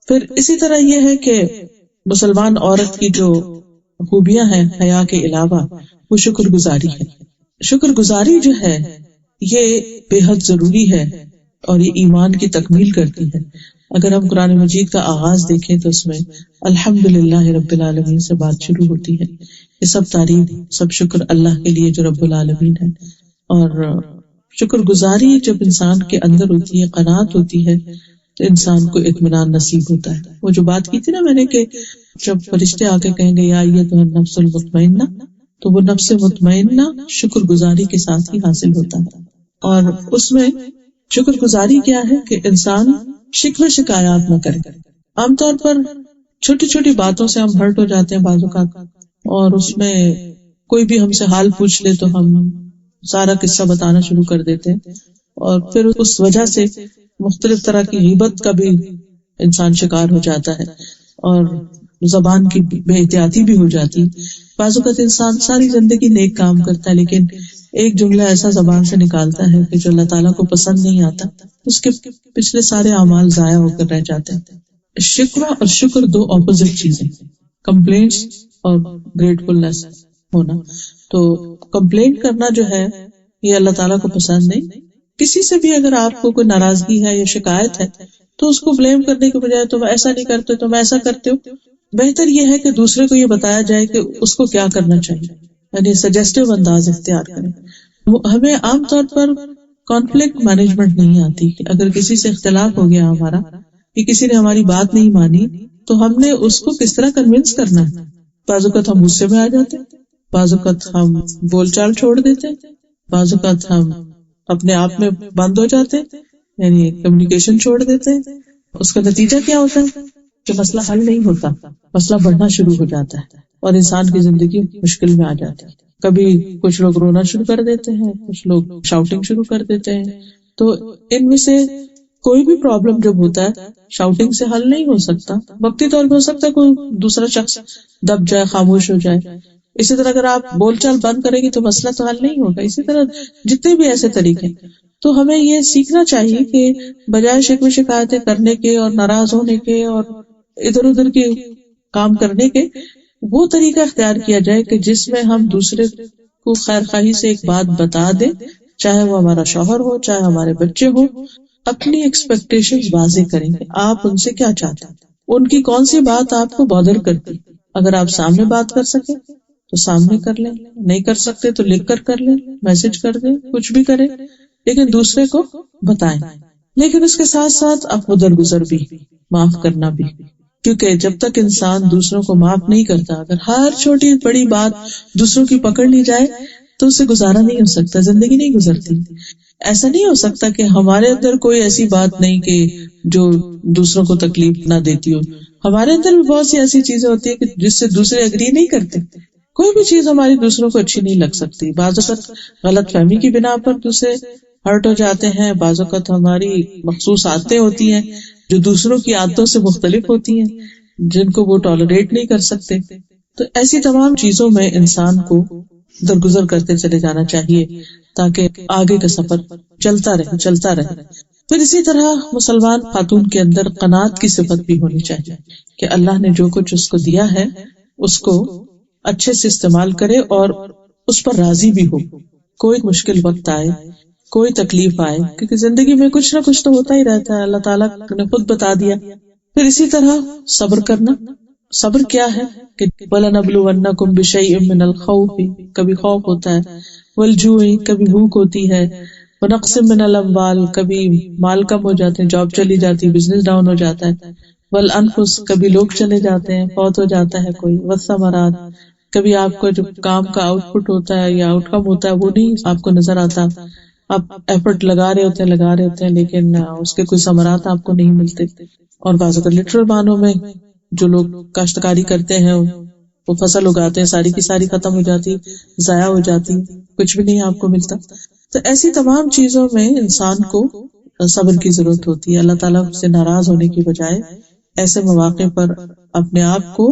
پھر اسی طرح یہ ہے کہ مسلمان عورت کی جو خوبیاں ہیں حیا کے علاوہ وہ شکر گزاری ہے۔ شکر گزاری جو ہے یہ بے حد ضروری ہے اور یہ ایمان کی تکمیل کرتی ہے۔ اگر ہم قرآن مجید کا آغاز دیکھیں تو اس میں الحمدللہ رب العالمین سے بات شروع ہوتی ہے. یہ سب تعریف، سب شکر اللہ کے لیے جو رب العالمین ہے. اور شکر گزاری جب انسان کے اندر ہوتی ہے، قناعت ہوتی ہے، تو انسان کو اطمینان نصیب ہوتا ہے. وہ جو بات کی تھی نا میں نے کہ جب فرشتے آ کے کہیں گے یا ایتھا النفس المطمئنہ، تو وہ نفس مطمئنہ شکر گزاری کے ساتھ ہی حاصل ہوتا ہے. اور اس میں شکر گزاری کیا ہے کہ انسان شکوے شکایات نہ کرے. عام طور پر چھوٹی چھوٹی باتوں سے ہم ہرٹ ہو جاتے ہیں بعض اوقات، اور اس میں کوئی بھی ہم سے حال پوچھ لے تو ہم سارا قصہ بتانا شروع کر دیتے ہیں، اور پھر اس وجہ سے مختلف طرح کی غیبت کا بھی انسان شکار ہو جاتا ہے، اور زبان کی بے احتیاطی بھی ہو جاتی. بعض اوقات انسان ساری زندگی نیک کام کرتا ہے لیکن ایک جملہ ایسا زبان سے نکالتا ہے کہ جو اللہ تعالیٰ کو پسند نہیں آتا، اس کے پچھلے سارے اعمال ضائع ہو کر رہ جاتے ہیں. شکوہ اور شکر دو اپوزٹ چیزیں، کمپلینٹس اور گریٹفلنس ہونا. تو کمپلینٹ کرنا جو ہے یہ اللہ تعالیٰ کو پسند نہیں. کسی سے بھی اگر آپ کو کوئی ناراضگی ہے یا شکایت ہے تو اس کو بلیم کرنے کے بجائے تم ایسا نہیں کرتے، تم ایسا کرتے ہو، بہتر یہ ہے کہ دوسرے کو یہ بتایا جائے کہ اس کو کیا کرنا چاہیے، یعنی سجیسٹو انداز اختیار کریں. ہمیں عام طور پر کانفلکٹ مینجمنٹ نہیں آتی کہ اگر کسی سے اختلاف ہو گیا ہمارا کہ کسی نے ہماری بات نہیں مانی تو ہم نے اس کو کس طرح کنونس کرنا ہے. بعض اوقات ہم غصے میں آ جاتے، بعض اوقات ہم بول چال چھوڑ دیتے، بعض اوقات ہم اپنے آپ میں بند ہو جاتے، یعنی کمیونیکیشن چھوڑ دیتے. اس کا نتیجہ کیا ہوتا ہے کہ مسئلہ حل نہیں ہوتا، مسئلہ بڑھنا شروع ہو جاتا ہے اور انسان کی زندگی مشکل میں آ جاتی ہے. کبھی کچھ لوگ رونا شروع کر دیتے ہیں، کچھ لوگ شاؤٹنگ شروع کر دیتے ہیں. تو ان میں سے کوئی بھی پرابلم جب ہوتا ہے شاؤٹنگ سے حل نہیں ہو سکتا. وقتی طور پہ ہو سکتا ہے کوئی دوسرا شخص دب جائے، خاموش ہو جائے. اسی طرح اگر آپ بول چال بند کریں گے تو مسئلہ تو حل نہیں ہوگا. اسی طرح جتنے بھی ایسے طریقے، تو ہمیں یہ سیکھنا چاہیے کہ بجائے شکوے شکایتیں کرنے کے اور ناراض ہونے کے اور ادھر ادھر کے کام کرنے کے، وہ طریقہ اختیار کیا جائے کہ جس میں ہم دوسرے کو خیر خواہی سے ایک بات بتا دیں، چاہے وہ ہمارا شوہر ہو، چاہے ہمارے بچے ہو. اپنی ایکسپیکٹیشنز واضح کریں کہ آپ ان سے کیا چاہتے ہیں، ان کی کون سی بات آپ کو بادر کرتی. اگر آپ سامنے بات کر سکیں تو سامنے کر لیں، نہیں کر سکتے تو لکھ کر لیں، میسج کر دیں، کچھ بھی کریں، لیکن دوسرے کو بتائیں. لیکن اس کے ساتھ ساتھ آپ درگزر بھی، معاف کرنا بھی، کیونکہ جب تک انسان دوسروں کو معاف نہیں کرتا، اگر ہر چھوٹی بڑی بات دوسروں کی پکڑ لی جائے تو اس سے گزارا نہیں ہو سکتا، زندگی نہیں گزرتی. ایسا نہیں ہو سکتا کہ ہمارے اندر کوئی ایسی بات نہیں کہ جو دوسروں کو تکلیف نہ دیتی ہو. ہمارے اندر بھی بہت سی ایسی چیزیں ہوتی ہیں کہ جس سے دوسرے اگری نہیں کرتے. کوئی بھی چیز ہماری دوسروں کو اچھی نہیں لگ سکتی. بعض اوقات غلط فہمی کی بنا پر دوسرے ہرٹ ہو جاتے ہیں، بعض اوقات ہماری مخصوص عادتیں ہوتی ہیں جو دوسروں کی عادتوں سے مختلف ہوتی ہیں، جن کو وہ ٹالریٹ نہیں کر سکتے. تو ایسی تمام چیزوں میں انسان کو درگزر کرتے چلے جانا چاہیے تاکہ آگے کا سفر چلتا رہے. پھر اسی طرح مسلمان خاتون کے اندر قناعت کی صفت بھی ہونی چاہیے کہ اللہ نے جو کچھ اس کو دیا ہے اس کو اچھے سے استعمال کرے اور اس پر راضی بھی ہو. کوئی مشکل وقت آئے، کوئی تکلیف آئے، کیونکہ زندگی میں کچھ نہ کچھ تو ہوتا ہی رہتا ہے، اللہ تعالیٰ نے خود بتا دیا. پھر اسی طرح صبر کرنا. صبر کیا ہے کہ وَلَنَبْلُوَنَّكُمْ بِشَيْءٍ مِّنَ الْخَوْفِ، کبھی خوف ہوتا ہے، وَالْجُوعِ، کبھی بھوک ہوتی ہے، وَنَقْصٍ مِّنَ الْأَمْوَالِ، کبھی مال کم ہو جاتے ہیں، جاب چلی جاتی، بزنس ڈاؤن ہو جاتا ہے، وَالْأَنفُسِ، کبھی لوگ چلے جاتے ہیں، فوت ہو جاتا ہے کوئی، وَالثَّمَرَاتِ، کبھی آپ کو جو کام کا آؤٹ پٹ ہوتا ہے یا آؤٹ کم ہوتا ہے وہ نہیں آپ کو نظر آتا. آپ ایفرٹ لگا رہے ہوتے ہیں لیکن اس کے کوئی ثمرات آپ کو نہیں ملتے. اور بعض اوقات لٹرل معنوں میں جو لوگ کاشتکاری کرتے ہیں وہ فصل اگاتے ہیں، ساری کی ساری ختم ہو جاتی، ضائع ہو جاتی، کچھ بھی نہیں آپ کو ملتا. تو ایسی تمام چیزوں میں انسان کو صبر کی ضرورت ہوتی ہے. اللہ تعالیٰ سے ناراض ہونے کی بجائے ایسے مواقع پر اپنے آپ کو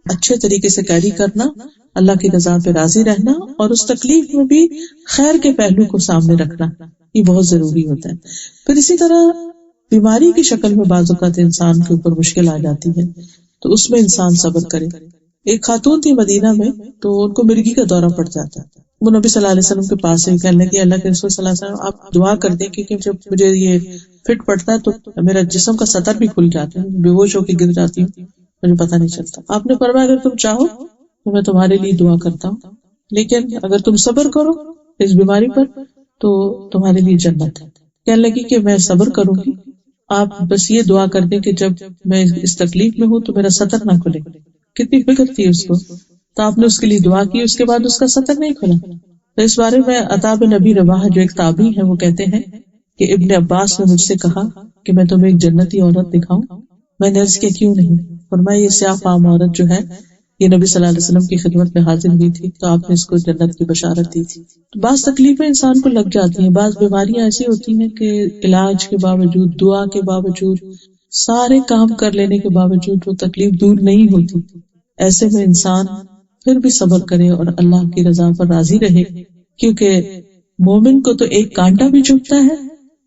اچھے طریقے سے کیری کرنا، اللہ کی رضا پہ راضی رہنا اور اس تکلیف میں بھی خیر کے پہلو کو سامنے رکھنا، یہ بہت ضروری ہوتا ہے. پھر اسی طرح بیماری کی شکل میں بعض اوقات انسان کے اوپر مشکل آ جاتی ہے تو اس میں انسان صبر کرے. ایک خاتون تھی مدینہ میں، تو ان کو مرگی کا دورہ پڑ جاتا ہے. وہ نبی صلی اللہ علیہ وسلم کے پاس سے کہنے لگی اللہ کے رسول صلی اللہ علیہ وسلم آپ دعا کر دیں کیونکہ جب مجھے یہ فٹ پڑتا ہے تو میرا جسم کا سطر بھی کھل جاتا ہے, بے ہوش ہو کے گر جاتی ہوں, مجھے پتہ نہیں چلتا. آپ نے فرمایا اگر تم چاہو تو میں تمہارے لیے دعا کرتا ہوں, لیکن اگر تم صبر کرو اس بیماری پر تو تمہارے لیے جنت ہے. کہنے لگی کہ میں صبر کروں گی, آپ بس یہ دعا کر دیں کہ جب میں اس تکلیف میں ہوں تو میرا سطر نہ کھلے. کتنی فکر تھی اس کو, تو آپ نے اس کے لیے دعا کی, اس کے بعد اس کا سطر نہیں کھلا. تو اس بارے میں عطا بن ابی رباح جو ایک تابعی ہے وہ کہتے ہیں کہ ابن عباس نے مجھ سے کہا کہ میں تمہیں ایک جنتی عورت دکھاؤں. میں نے عرض کیا کیوں نہیں؟ فرمایا یہ سیاہ فام عورت جو ہے یہ نبی صلی اللہ علیہ وسلم کی خدمت میں حاضر ہوئی تھی تو آپ نے اس کو جنت کی بشارت دی تھی. بعض تکلیفیں انسان کو لگ جاتی ہیں, بعض بیماریاں ایسی ہوتی ہیں کہ علاج کے باوجود, دعا کے باوجود, سارے کام کر لینے کے باوجود وہ تکلیف دور نہیں ہوتی. ایسے میں انسان پھر بھی صبر کرے اور اللہ کی رضا پر راضی رہے, کیونکہ مومن کو تو ایک کانٹا بھی چبھتا ہے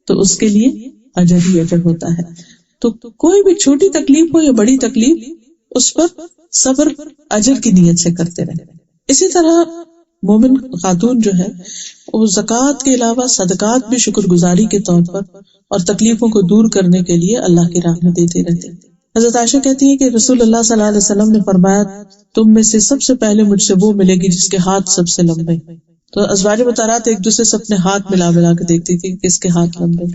تو اس کے لیے اجر ہی اجر ہوتا ہے. تو کوئی بھی چھوٹی تکلیف ہو یا بڑی تکلیف, اس پر صبر اجر کی نیت سے کرتے رہے. اسی طرح مومن خاتون جو ہے وہ زکوٰۃ کے علاوہ صدقات بھی شکر گزاری کے طور پر اور تکلیفوں کو دور کرنے کے لیے اللہ کی راہ میں دیتے رہتے. حضرت عائشہ کہتی ہے کہ رسول اللہ صلی اللہ علیہ وسلم نے فرمایا تم میں سے سب سے پہلے مجھ سے وہ ملے گی جس کے ہاتھ سب سے لمبے. تو ازواج مطہرات ایک دوسرے سے اپنے ہاتھ ملا ملا کے دیکھتی تھی کہ کس کے ہاتھ لمبے.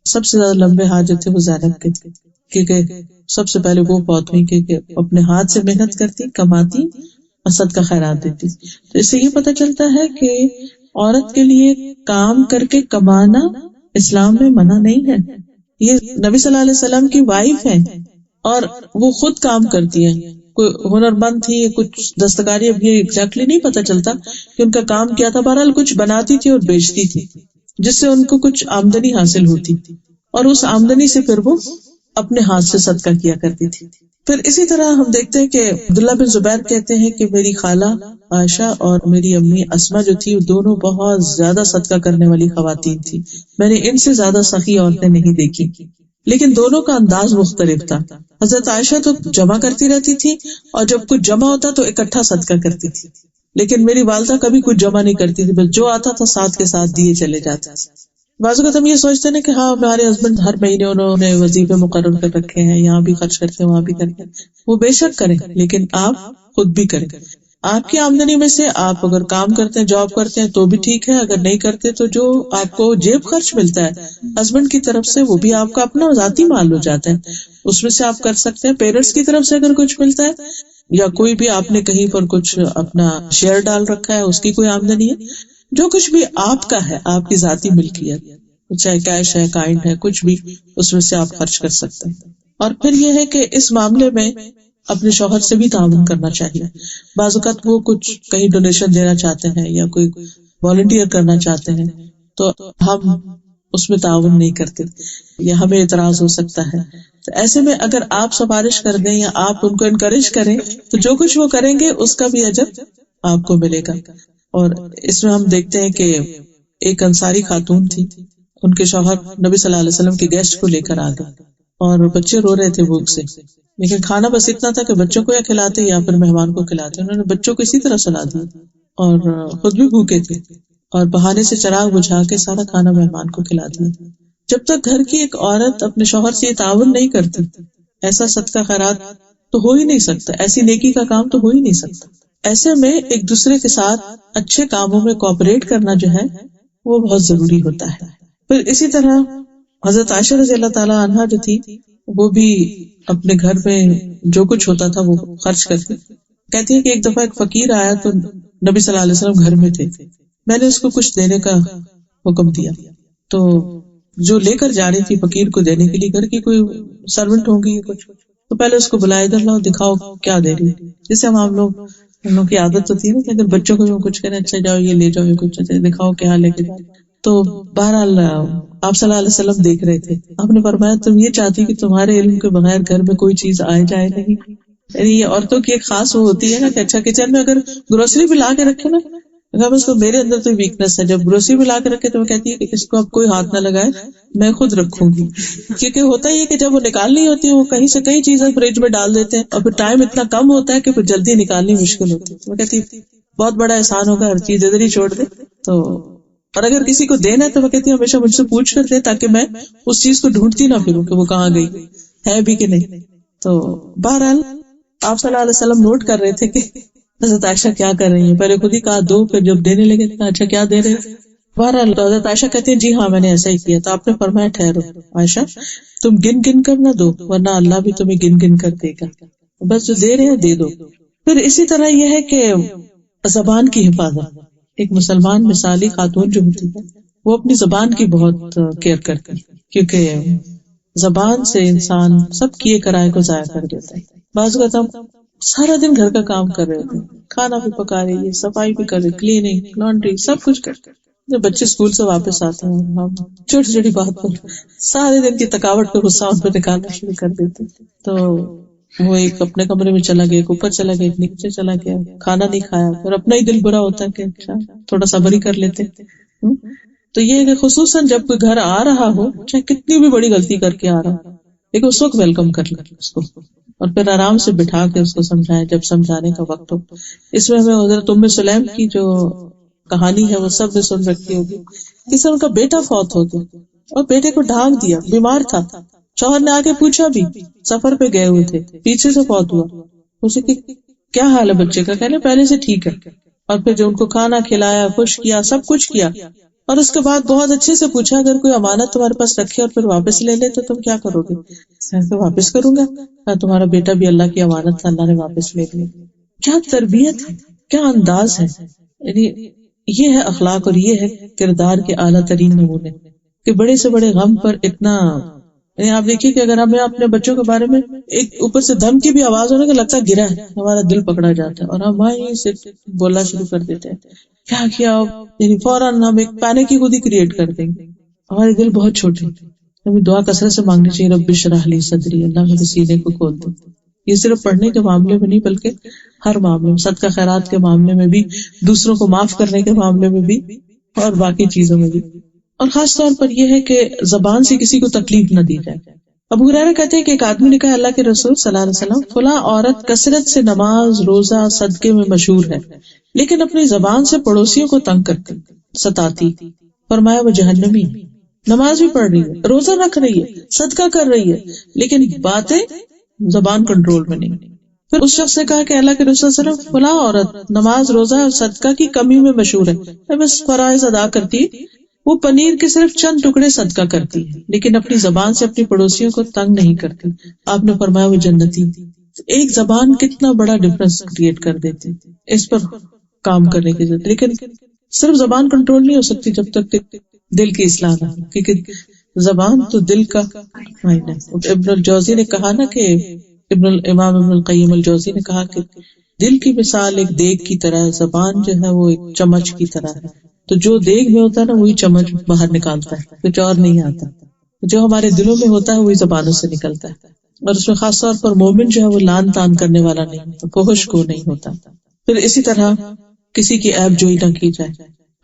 سب سے زیادہ لمبے ہاتھ جو تھے وہ زینب کے تھے, کیونکہ سب سے پہلے وہ فوت ہوئی, کیونکہ اپنے ہاتھ سے محنت کرتی, کماتی اور صدقہ خیرات دیتی. تو اس سے یہ پتہ چلتا ہے کہ عورت کے لیے کام کر کے کمانا اسلام میں منع نہیں ہے. یہ نبی صلی اللہ علیہ وسلم کی وائف ہے اور وہ خود کام کرتی ہیں. کوئی ہنر مند تھی, کچھ دستکاری, اب یہ ایگزیکٹلی نہیں پتہ چلتا کہ ان کا کام کیا تھا, بہرحال کچھ بناتی تھی اور بیچتی تھی جس سے ان کو کچھ آمدنی حاصل ہوتی, اور اس آمدنی سے پھر وہ اپنے ہاتھ سے صدقہ کیا کرتی تھی. پھر اسی طرح ہم دیکھتے ہیں کہ عبداللہ بن زبیر کہتے ہیں کہ میری خالہ عائشہ اور میری امی اسما جو تھی وہ دونوں بہت زیادہ صدقہ کرنے والی خواتین تھی. میں نے ان سے زیادہ سخی عورتیں نہیں دیکھی, لیکن دونوں کا انداز مختلف تھا. حضرت عائشہ تو جمع کرتی رہتی تھی اور جب کچھ جمع ہوتا تو اکٹھا صدقہ کرتی تھی, لیکن میری والدہ کبھی کچھ جمع نہیں کرتی تھی, بس جو آتا تھا ساتھ کے ساتھ دیے چلے جاتے تھے. بعض اوقات ہم یہ سوچتے ہیں کہ ہاں ہمارے ہسبینڈ ہر مہینے انہوں نے وظیفے مقرر کر رکھے ہیں, یہاں بھی خرچ کرتے ہیں وہاں بھی کرتے ہیں. وہ بے شک کریں, لیکن آپ خود بھی کریں. آپ کی آمدنی میں سے آپ اگر کام کرتے ہیں, جاب کرتے ہیں تو بھی ٹھیک ہے, اگر نہیں کرتے تو جو آپ کو جیب خرچ ملتا ہے ہسبینڈ کی طرف سے وہ بھی آپ کا اپنا ذاتی مال ہو جاتا ہے, اس میں سے آپ کر سکتے ہیں. پیرنٹس کی طرف سے اگر کچھ ملتا ہے یا کوئی بھی آپ نے کہیں پر کچھ اپنا شیئر ڈال رکھا ہے اس کی کوئی آمدنی ہے, جو کچھ بھی آپ کا ہے, آپ کی ذاتی ملکیت, چاہے کیش ہے, کائنڈ ہے, کچھ بھی اس میں سے آپ خرچ کر سکتے ہیں. اور پھر یہ ہے کہ اس معاملے میں اپنے شوہر سے بھی تعاون کرنا چاہیے. بعض اوقات وہ کچھ کہیں ڈونیشن دینا چاہتے ہیں یا کوئی والنٹیئر کرنا چاہتے ہیں تو ہم اس میں تعاون نہیں کرتے یا ہمیں اعتراض ہو سکتا ہے. تو ایسے میں اگر آپ سفارش کر دیں یا آپ ان کو انکریج کریں تو جو کچھ وہ کریں گے اس کا بھی اجر آپ کو ملے گا. اور اس میں ہم دیکھتے ہیں کہ ایک انصاری خاتون تھی, ان کے شوہر نبی صلی اللہ علیہ وسلم کے گیسٹ کو لے کر آ گئے اور بچے رو رہے تھے بھوک سے, لیکن کھانا بس اتنا تھا کہ بچوں کو یا کھلاتے یا پھر مہمان کو کھلاتے. انہوں نے بچوں کو اسی طرح سلا دیا اور خود بھی بھوکے تھے اور بہانے سے چراغ بجھا کے سارا کھانا مہمان کو کھلا دیا. جب تک گھر کی ایک عورت اپنے شوہر سے یہ تعاون نہیں کرتی, ایسا صدقہ خیرات تو ہو ہی نہیں سکتا, ایسی نیکی کا کام تو ہو ہی نہیں سکتا. ایسے میں ایک دوسرے کے ساتھ اچھے کاموں میں کوآپریٹ کرنا جو ہے وہ بہت ضروری ہوتا ہے. پھر اسی طرح حضرت عائشہ رضی اللہ تعالی عنہا جو تھی وہ بھی اپنے گھر میں جو کچھ ہوتا تھا وہ خرچ کرتی. کہتی ہے کہ ایک دفعہ ایک فقیر آیا تو نبی صلی اللہ علیہ وسلم گھر میں تھے, میں نے اس کو کچھ دینے کا حکم دیا, تو جو لے کر جا رہی تھی فقیر کو دینے کے لیے, گھر کی کوئی سرونٹ ہوگی کچھ, تو پہلے اس کو بلایا, ادھر لاؤ دکھاؤ کیا دے رہی. جیسے ہم لوگ کی عادت ہوتی ہے نا کہ اگر بچوں کو کچھ کریں, اچھا جاؤ یہ لے جاؤ, یہ کچھ دکھاؤ کیا لے کے جاؤ. تو بہرحال آپ صلی اللہ علیہ وسلم دیکھ رہے تھے, آپ نے فرمایا تم یہ چاہتی کہ تمہارے علم کے بغیر گھر میں کوئی چیز آئے جائے نہیں. یعنی یہ عورتوں کی ایک خاص وہ ہوتی ہے نا کہ اچھا کچن میں اگر گروسری بھی لا کے رکھے نا, اگر اس کو میرے اندر تو ویکنس ہے, جب گروسری بھی لا کے رکھے تو وہ کہتی ہے کہ اس کو اب کوئی ہاتھ نہ لگائے, میں خود رکھوں گی. کیونکہ ہوتا ہی ہے کہ جب وہ نکالنی ہوتی ہے وہ کہیں سے کئی چیزیں فریج میں ڈال دیتے ہیں اور پھر ٹائم اتنا کم ہوتا ہے کہ پھر جلدی نکالنی مشکل ہوتی ہے. تو وہ کہتی بہت بڑا احسان ہوگا، ہر چیز ادھر ہی چھوڑ دے. تو اور اگر کسی کو دینا ہے تو وہ کہتی ہے ہمیشہ مجھ سے پوچھ کر دے تاکہ میں اس چیز کو ڈھونڈتی نہ پھروں کہ وہ کہاں گئی ہے بھی کہ نہیں. تو بہرحال آپ صلی اللہ علیہ وسلم نوٹ کر رہے تھے کہ حضرت عائشہ کیا کر رہی ہیں. پہلے خود ہی کہا دو، پھر جب دینے لگے تو اچھا کیا دے رہے. بہرحال تو حضرت عائشہ کہتی ہیں جی ہاں میں نے ایسا ہی کیا. تو آپ نے فرمایا ٹھہرو عائشہ، تم گن گن کر نہ دو ورنہ اللہ بھی تمہیں گن گن کر دے گا، بس جو دے رہے ہیں دے دو. پھر اسی طرح یہ ہے کہ زبان کی حفاظت. ایک مسلمان مثالی خاتون جو ہوتی ہے وہ اپنی زبان کی بہت کیئر کرتی ہے، کیونکہ زبان سے انسان سب کیے کرائے کو ضائع کر دیتا ہے. بعض اوقات ہم سارا دن گھر کا کام کر رہے ہوتے ہیں، کھانا بھی پکا رہی ہے، صفائی بھی کر رہے، کلیننگ، لانڈری، سب کچھ کر رہے. جب بچے اسکول سے واپس آتے ہیں ہم چھوٹی چھوٹی بات پر سارے دن کی تھکاوٹ کو غصہ ان پہ نکالنا شروع کر دیتے. تو وہ ایک اپنے کمرے میں چلا گیا، ایک اوپر چلا گیا، ایک نیچے چلا گیا، کھانا نہیں کھایا، پھر اپنا ہی دل برا ہوتا ہے کہ اچھا تھوڑا صبر ہی کر لیتے. تو یہ کہ خصوصاً جب کوئی گھر آ رہا ہو، چاہے کتنی بھی بڑی غلطی کر کے آ رہا ہو، لیکن اس وقت ویلکم کر لیں اس کو اور پھر آرام سے بٹھا کے اس کو سمجھائیں جب سمجھانے کا وقت ہو. اس میں ہمیں حضرت ام سلیم کی جو کہانی ہے وہ سب نے سن رکھی ہوگی. کسی ان کا بیٹا فوت ہو گیا اور بیٹے کو ڈھانک دیا، بیمار تھا. شوہر نے آگے پوچھا بھی، سفر پہ گئے ہوئے تھے، پیچھے سے فوت ہوا. اسے کہ کیا حال ہے بچے کا؟ کہنے پہلے سے ٹھیک ہے. اور پھر جو ان کو کھانا کھلایا، خوش کیا، سب کچھ کیا، اور اس کے بعد بہت اچھے سے پوچھا اگر کوئی امانت تمہارے پاس رکھے اور پھر واپس لے لے تو تم کیا کرو گے؟ تو واپس کروں گا. تمہارا بیٹا بھی اللہ کی امانت تھا، اللہ نے واپس لے لیا. کیا تربیت ہے، کیا انداز ہے. یعنی یہ ہے اخلاق اور یہ ہے کردار کے اعلیٰ ترین نمونے کہ بڑے سے بڑے غم پر اتنا. یعنی آپ دیکھیے کہ اگر ہمیں اپنے بچوں کے بارے میں ایک اوپر سے دم کی بھی آواز ہونے کا لگتا ہے گرا ہے، ہمارا دل پکڑا جاتا ہے اور ہم وہیں سے بولنا شروع کر دیتے ہیں کیا یعنی فوراً ہم ایک پینک کی خود ہی کریٹ کر دیں گے. ہمارے دل بہت چھوٹے. ہمیں دعا کثرت سے مانگنی چاہیے، رب اشرح لی صدری، اللہ میرے سینے کو کھول دے. یہ صرف پڑھنے کے معاملے میں نہیں بلکہ ہر معاملے میں، صدقہ خیرات کے معاملے میں بھی، دوسروں کو معاف کرنے کے معاملے میں بھی، اور باقی چیزوں میں بھی. اور خاص طور پر یہ ہے کہ زبان سے کسی کو تکلیف نہ دی جائے. ابو ہریرہ کہتے ہیں کہ ایک آدمی نے کہا اللہ کے رسول صلی اللہ علیہ وسلم، فلاں عورت کثرت سے نماز، روزہ، صدقے میں مشہور ہے لیکن اپنی زبان سے پڑوسیوں کو تنگ کرتی، ستاتی. فرمایا وہ جہنمی ہے. نماز بھی پڑھ رہی ہے، روزہ رکھ رہی ہے، صدقہ کر رہی ہے، لیکن باتیں زبان کنٹرول میں نہیں. پھر اس شخص نے کہا کہ اللہ کے رسول صلی اللہ علیہ وسلم، فلاں عورت نماز، روزہ اور صدقہ کی کمی میں مشہور ہے، بس فرائض ادا کرتی، وہ پنیر کے صرف چند ٹکڑے صدقہ کرتی ہے لیکن اپنی زبان سے اپنی پڑوسیوں کو تنگ نہیں کرتی. آپ نے فرمایا وہ جنتی. ایک زبان کتنا بڑا ڈفرنس کریٹ کر دیتی. اس پر کام کرنے کی ضرورت. لیکن صرف زبان کنٹرول نہیں ہو سکتی جب تک دل کی اصلاح نہ ہو، کیونکہ زبان تو دل کا آئینہ ہے. ابن الجوزی نے کہا نا کہ امام ابن القیم الجوزی نے کہا کہ دل کی مثال ایک دیگ کی طرح ہے، زبان جو ہے وہ ایک چمچ کی طرح ہے. تو جو دیگ میں ہوتا ہے نا وہی چمچ باہر نکالتا ہے، کچھ اور نہیں آتا. جو ہمارے دلوں میں ہوتا ہے وہی زبانوں سے نکلتا ہے. اور اس میں خاص طور پر مومن جو ہے وہ لان تان کرنے والا نہیں ہوتا، فحش کو نہیں ہوتا. پھر اسی طرح کسی کی عیب جوئی نہ کی جائے.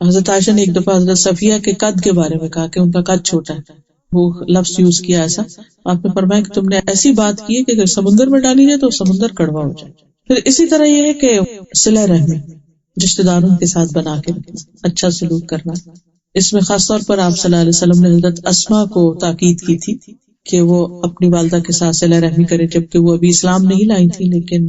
حضرت عائشہ نے ایک دفعہ حضرت صفیہ کے قد کے بارے میں کہا کہ ان کا قد چھوٹا ہے، وہ لفظ یوز کیا ایسا. آپ نے فرمایا کہ تم نے ایسی بات کی ہے کہ اگر سمندر میں ڈالی جائے تو سمندر کڑوا ہو جائے. پھر اسی طرح یہ ہے کہ صلہ رحمی، رشتہ داروں کے ساتھ بنا کے رکھنا، اچھا سلوک کرنا. اس میں خاص طور پر آپ صلی اللہ علیہ وسلم نے حضرت اسماء کو تاکید کی تھی کہ وہ اپنی والدہ کے ساتھ صلہ رحمی کرے، جبکہ وہ ابھی اسلام نہیں لائی تھی لیکن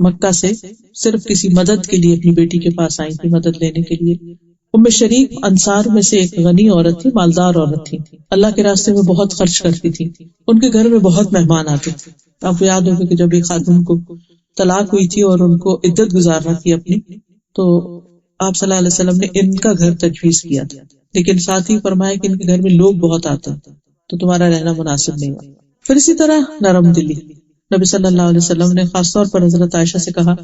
مکہ سے صرف کسی مدد کے لیے اپنی بیٹی کے پاس آئی تھی، مدد لینے کے لیے. ام شریک انصار میں سے ایک غنی عورت تھی، مالدار عورت تھی، اللہ کے راستے میں بہت خرچ کرتی تھی. ان کے گھر میں بہت مہمان آتے تھے. آپ کو یاد ہوگا کہ جب ایک خاتون کو طلاق ہوئی تھی اور ان کو عدت گزارنا تھی اپنی، تو آپ صلی اللہ علیہ وسلم نے ان کا گھر تجویز کیا تھا، لیکن ساتھ ہی فرمایا کہ ان کے گھر میں لوگ بہت آتے ہیں تو تمہارا رہنا مناسب نہیں ہوا. پھر اسی طرح نرم دلی، نبی صلی اللہ علیہ وسلم نے خاص طور پر حضرت عائشہ سے کہا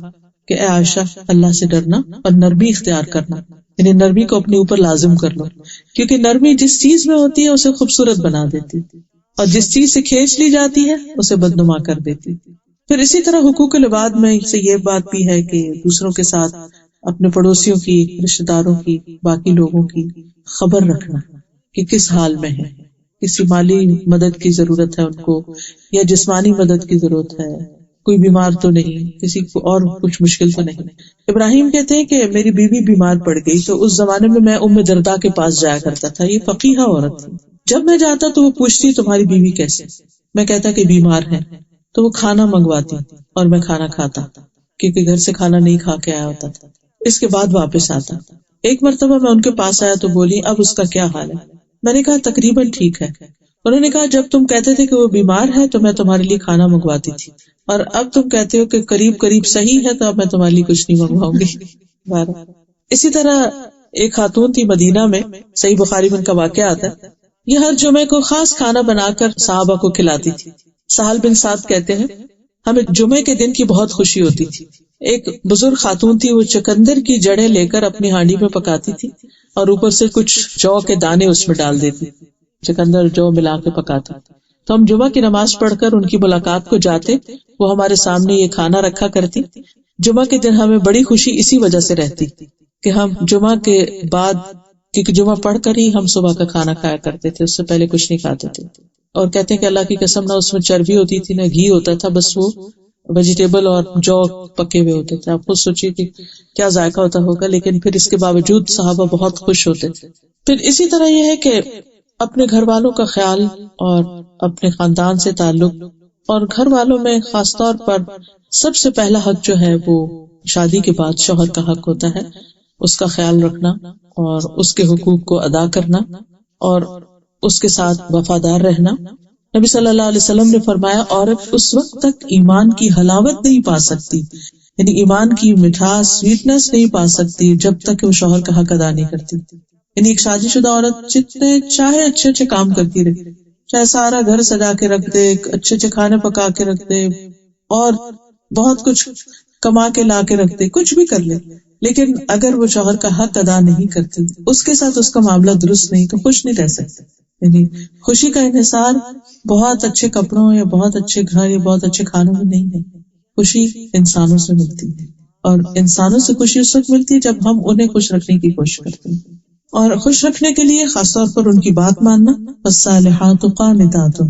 کہ اے عائشہ اللہ سے ڈرنا اور نرمی اختیار کرنا، یعنی نرمی کو اپنے اوپر لازم کر لو، کیونکہ نرمی جس چیز میں ہوتی ہے اسے خوبصورت بنا دیتی اور جس چیز سے کھینچ لی جاتی ہے اسے بدنما کر دیتی. پھر اسی طرح حقوق العباد میں سے یہ بات بھی ہے کہ دوسروں کے ساتھ اپنے پڑوسیوں کی، رشتہ داروں کی، باقی لوگوں کی خبر رکھنا کہ کس حال میں ہے، کسی مالی مدد کی ضرورت ہے ان کو یا جسمانی مدد کی ضرورت ہے، کوئی بیمار تو نہیں، کسی کو اور کچھ مشکل تو نہیں. ابراہیم کہتے ہیں کہ میری بیوی بیمار پڑ گئی تو اس زمانے میں ام درداء کے پاس جایا کرتا تھا. یہ فقیہہ عورت تھی. جب میں جاتا تو وہ پوچھتی تمہاری بیوی کیسے؟ میں کہتا کہ بیمار ہے. تو وہ کھانا منگواتی اور میں کھانا کھاتا کیونکہ گھر سے کھانا نہیں کھا کے آیا ہوتا تھا. اس کے بعد واپس آتا. ایک مرتبہ میں ان کے پاس آیا تو بولی اب اس کا کیا حال ہے؟ میں نے کہا تقریباً ٹھیک ہے. انہوں نے کہا جب تم کہتے تھے کہ وہ بیمار ہے تو میں تمہارے لیے کھانا منگواتی تھی، اور اب تم کہتے ہو کہ قریب صحیح ہے تو اب میں تمہارے لیے کچھ نہیں منگواؤں گی. اسی طرح ایک خاتون تھی مدینہ میں، صحیح بخاری میں ان کا واقعہ آتا ہے. یہ ہر جمعے کو خاص کھانا بنا کر صحابہ کو کھلاتی تھی. سہل بن سعد کہتے ہیں ہمیں جمعے کے دن کی بہت خوشی ہوتی تھی. ایک بزرگ خاتون تھی، وہ چقندر کی جڑیں لے کر اپنی ہانڈی میں پکاتی تھی اور اوپر سے کچھ جو کے دانے اس میں ڈال دیتی. چقندر جو ملا کے پکاتی. تو ہم جمعہ کی نماز پڑھ کر ان کی ملاقات کو جاتے، وہ ہمارے سامنے یہ کھانا رکھا کرتی. جمعہ کے دن ہمیں بڑی خوشی اسی وجہ سے رہتی کہ ہم جمعہ کے بعد، کیونکہ جمعہ پڑھ کر ہی ہم صبح کا کھانا کھایا کرتے تھے، اس سے پہلے کچھ نہیں کھاتے تھے. اور کہتے ہیں کہ اللہ کی قسم نہ اس میں چربی ہوتی تھی نہ گھی ہوتا تھا، بس وہ ویجیٹیبل اور جو پکے ہوئے ہوتے تھے. آپ خود سوچیے کہ کیا ذائقہ ہوتا ہوگا، لیکن پھر اس کے باوجود صحابہ بہت خوش ہوتے تھے. پھر اسی طرح یہ ہے کہ اپنے گھر والوں کا خیال اور اپنے خاندان سے تعلق، اور گھر والوں میں خاص طور پر سب سے پہلا حق جو ہے وہ شادی کے بعد شوہر کا حق ہوتا ہے، اس کا خیال رکھنا اور اس کے حقوق کو ادا کرنا اور اس کے ساتھ وفادار رہنا. نبی صلی اللہ علیہ وسلم نے فرمایا عورت اس وقت تک ایمان کی حلاوت نہیں پا سکتی، یعنی ایمان کی مٹھاس سویٹنس نہیں پا سکتی جب تک کہ وہ شوہر کا حق ادا نہیں کرتی. یعنی ایک شادی شدہ عورت جتنے چاہے اچھے اچھے کام کرتی رہے، چاہے سارا گھر سجا کے رکھ دے، اچھے اچھے کھانے پکا کے رکھ دے اور بہت کچھ کما کے لا کے رکھ دے، کچھ بھی کر لے، لیکن اگر وہ شوہر کا حق ادا نہیں کرتی، اس کے ساتھ اس کا معاملہ درست نہیں، تو خوش نہیں رہ سکتی. یعنی خوشی کا انحصار بہت اچھے کپڑوں یا بہت اچھے گھر یا بہت اچھے کھانوں میں نہیں ہے. خوشی انسانوں سے ملتی ہے، اور انسانوں سے خوشی اس وقت ملتی ہے جب ہم انہیں خوش رکھنے کی کوشش کرتے ہیں. اور خوش رکھنے کے لیے خاص طور پر ان کی بات ماننا. والصالحات قانتات،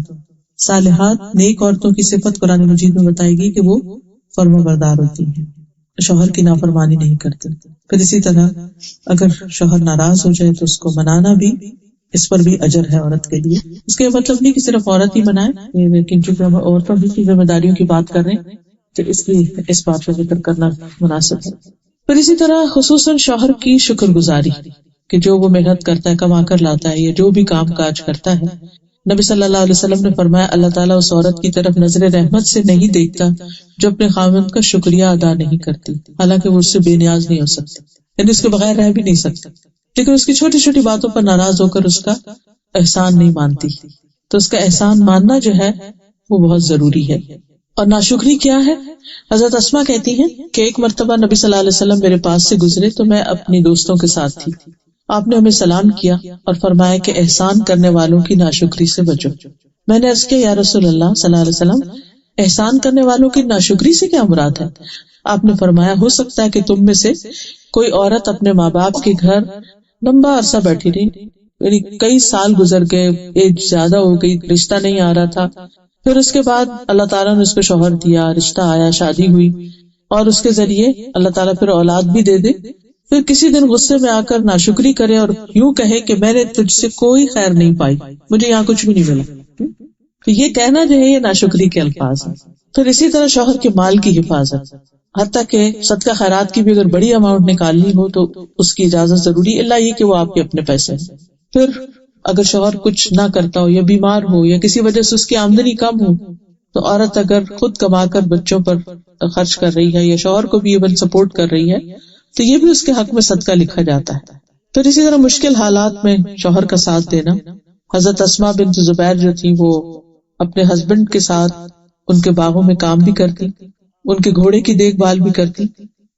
صالحات نیک عورتوں کی صفت قرآن مجید میں بتائے گی کہ وہ فرمانبردار ہوتی ہیں، شوہر کی نافرمانی نہیں کرتے. پھر اسی طرح اگر شوہر ناراض ہو جائے تو اس کو منانا بھی، اس پر بھی اجر ہے عورت کے لیے. اس کے مطلب نہیں کہ صرف عورت ہی منائے، لیکن چونکہ ہم عورتوں کی ذمہ داریوں کی بات کر رہے ہیں تو اس لیے اس بات کا ذکر کرنا مناسب ہے. پھر اسی طرح خصوصاً شوہر کی شکر گزاری کہ جو وہ محنت کرتا ہے، کما کر لاتا ہے، یا جو بھی کام کاج کرتا ہے. نبی صلی اللہ علیہ وسلم نے فرمایا اللہ تعالیٰ اس عورت کی طرف نظر رحمت سے نہیں دیکھتا جو اپنے خاوند کا شکریہ ادا نہیں کرتی، حالانکہ وہ اس سے بے نیاز نہیں ہو سکتی، یعنی اس کے بغیر رہ بھی نہیں سکتی، لیکن اس کی چھوٹی چھوٹی باتوں پر ناراض ہو کر اس کا احسان نہیں مانتی. تو اس کا احسان ماننا جو ہے وہ بہت ضروری ہے. اور ناشکری کیا ہے؟ حضرت اسماء کہتی ہیں کہ ایک مرتبہ نبی صلی اللہ علیہ وسلم میرے پاس سے گزرے تو میں اپنی دوستوں کے ساتھ تھی. آپ نے ہمیں سلام کیا اور فرمایا کہ احسان کرنے والوں کی ناشکری سے بچو. میں نے عرض کیا یا رسول اللہ صلی اللہ علیہ وسلم، احسان کرنے والوں کی ناشکری سے کیا مراد ہے؟ آپ نے فرمایا ہو سکتا ہے کہ تم میں سے کوئی عورت اپنے ماں باپ کے گھر لمبا عرصہ بیٹھی رہی، یعنی کئی سال گزر گئے، ایج زیادہ ہو گئی، رشتہ نہیں آ رہا تھا، پھر اس کے بعد اللہ تعالیٰ نے اس کو شوہر دیا، رشتہ آیا، شادی ہوئی، اور اس کے ذریعے اللہ تعالیٰ پھر اولاد بھی دے دے، پھر کسی دن غصے میں آ کر ناشکری کرے اور یوں کہے کہ میں نے تجھ سے کوئی خیر نہیں پائی، مجھے یہاں کچھ بھی نہیں ملا. تو یہ کہنا جو ہے یہ ناشکری کے الفاظ ہیں. پھر اسی طرح شوہر کے مال کی حفاظت، حتیٰ کہ صدقہ خیرات کی بھی اگر بڑی اماؤنٹ نکالنی ہو تو اس کی اجازت ضروری، اللہ یہ کہ وہ آپ کے اپنے پیسے ہیں. پھر اگر شوہر کچھ نہ کرتا ہو یا بیمار ہو یا کسی وجہ سے اس کی آمدنی کم ہو تو عورت اگر خود کما کر بچوں پر خرچ کر رہی ہے یا شوہر کو بھی ایون سپورٹ کر رہی ہے تو یہ بھی اس کے حق میں صدقہ لکھا جاتا ہے. پھر اسی طرح مشکل حالات میں شوہر کا ساتھ دینا. حضرت اسماء بنت زبیر جو تھی وہ اپنے ہسبینڈ کے ساتھ ان کے باغوں میں کام بھی کرتی، ان کے گھوڑے کی دیکھ بھال بھی کرتی.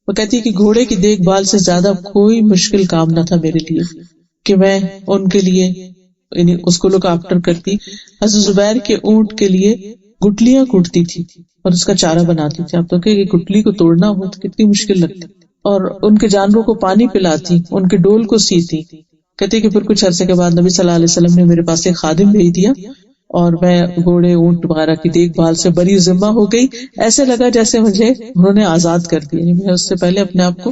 وہ کہتی کہ گھوڑے کی دیکھ بھال سے زیادہ کوئی مشکل کام نہ تھا میرے لیے کہ میں ان کے لیے یعنی اس کو لوک آفٹر کرتی. حضرت زبیر کے اونٹ کے لیے گٹلیاں کوٹتی تھی اور اس کا چارہ بناتی تھی. آپ تو کہ گٹلی کو توڑنا ہو تو کتنی مشکل لگتی، اور ان کے جانوروں کو پانی پلاتی، ان کے ڈول کو سیتی. کہتے کہ پھر کچھ عرصے کے بعد نبی صلی اللہ علیہ وسلم نے میرے پاس ایک خادم بھیج دیا اور میں گھوڑے اونٹ وغیرہ کی دیکھ بھال سے بری ذمہ ہو گئی. ایسے لگا جیسے مجھے انہوں نے آزاد کر دیا. میں اس سے پہلے اپنے آپ کو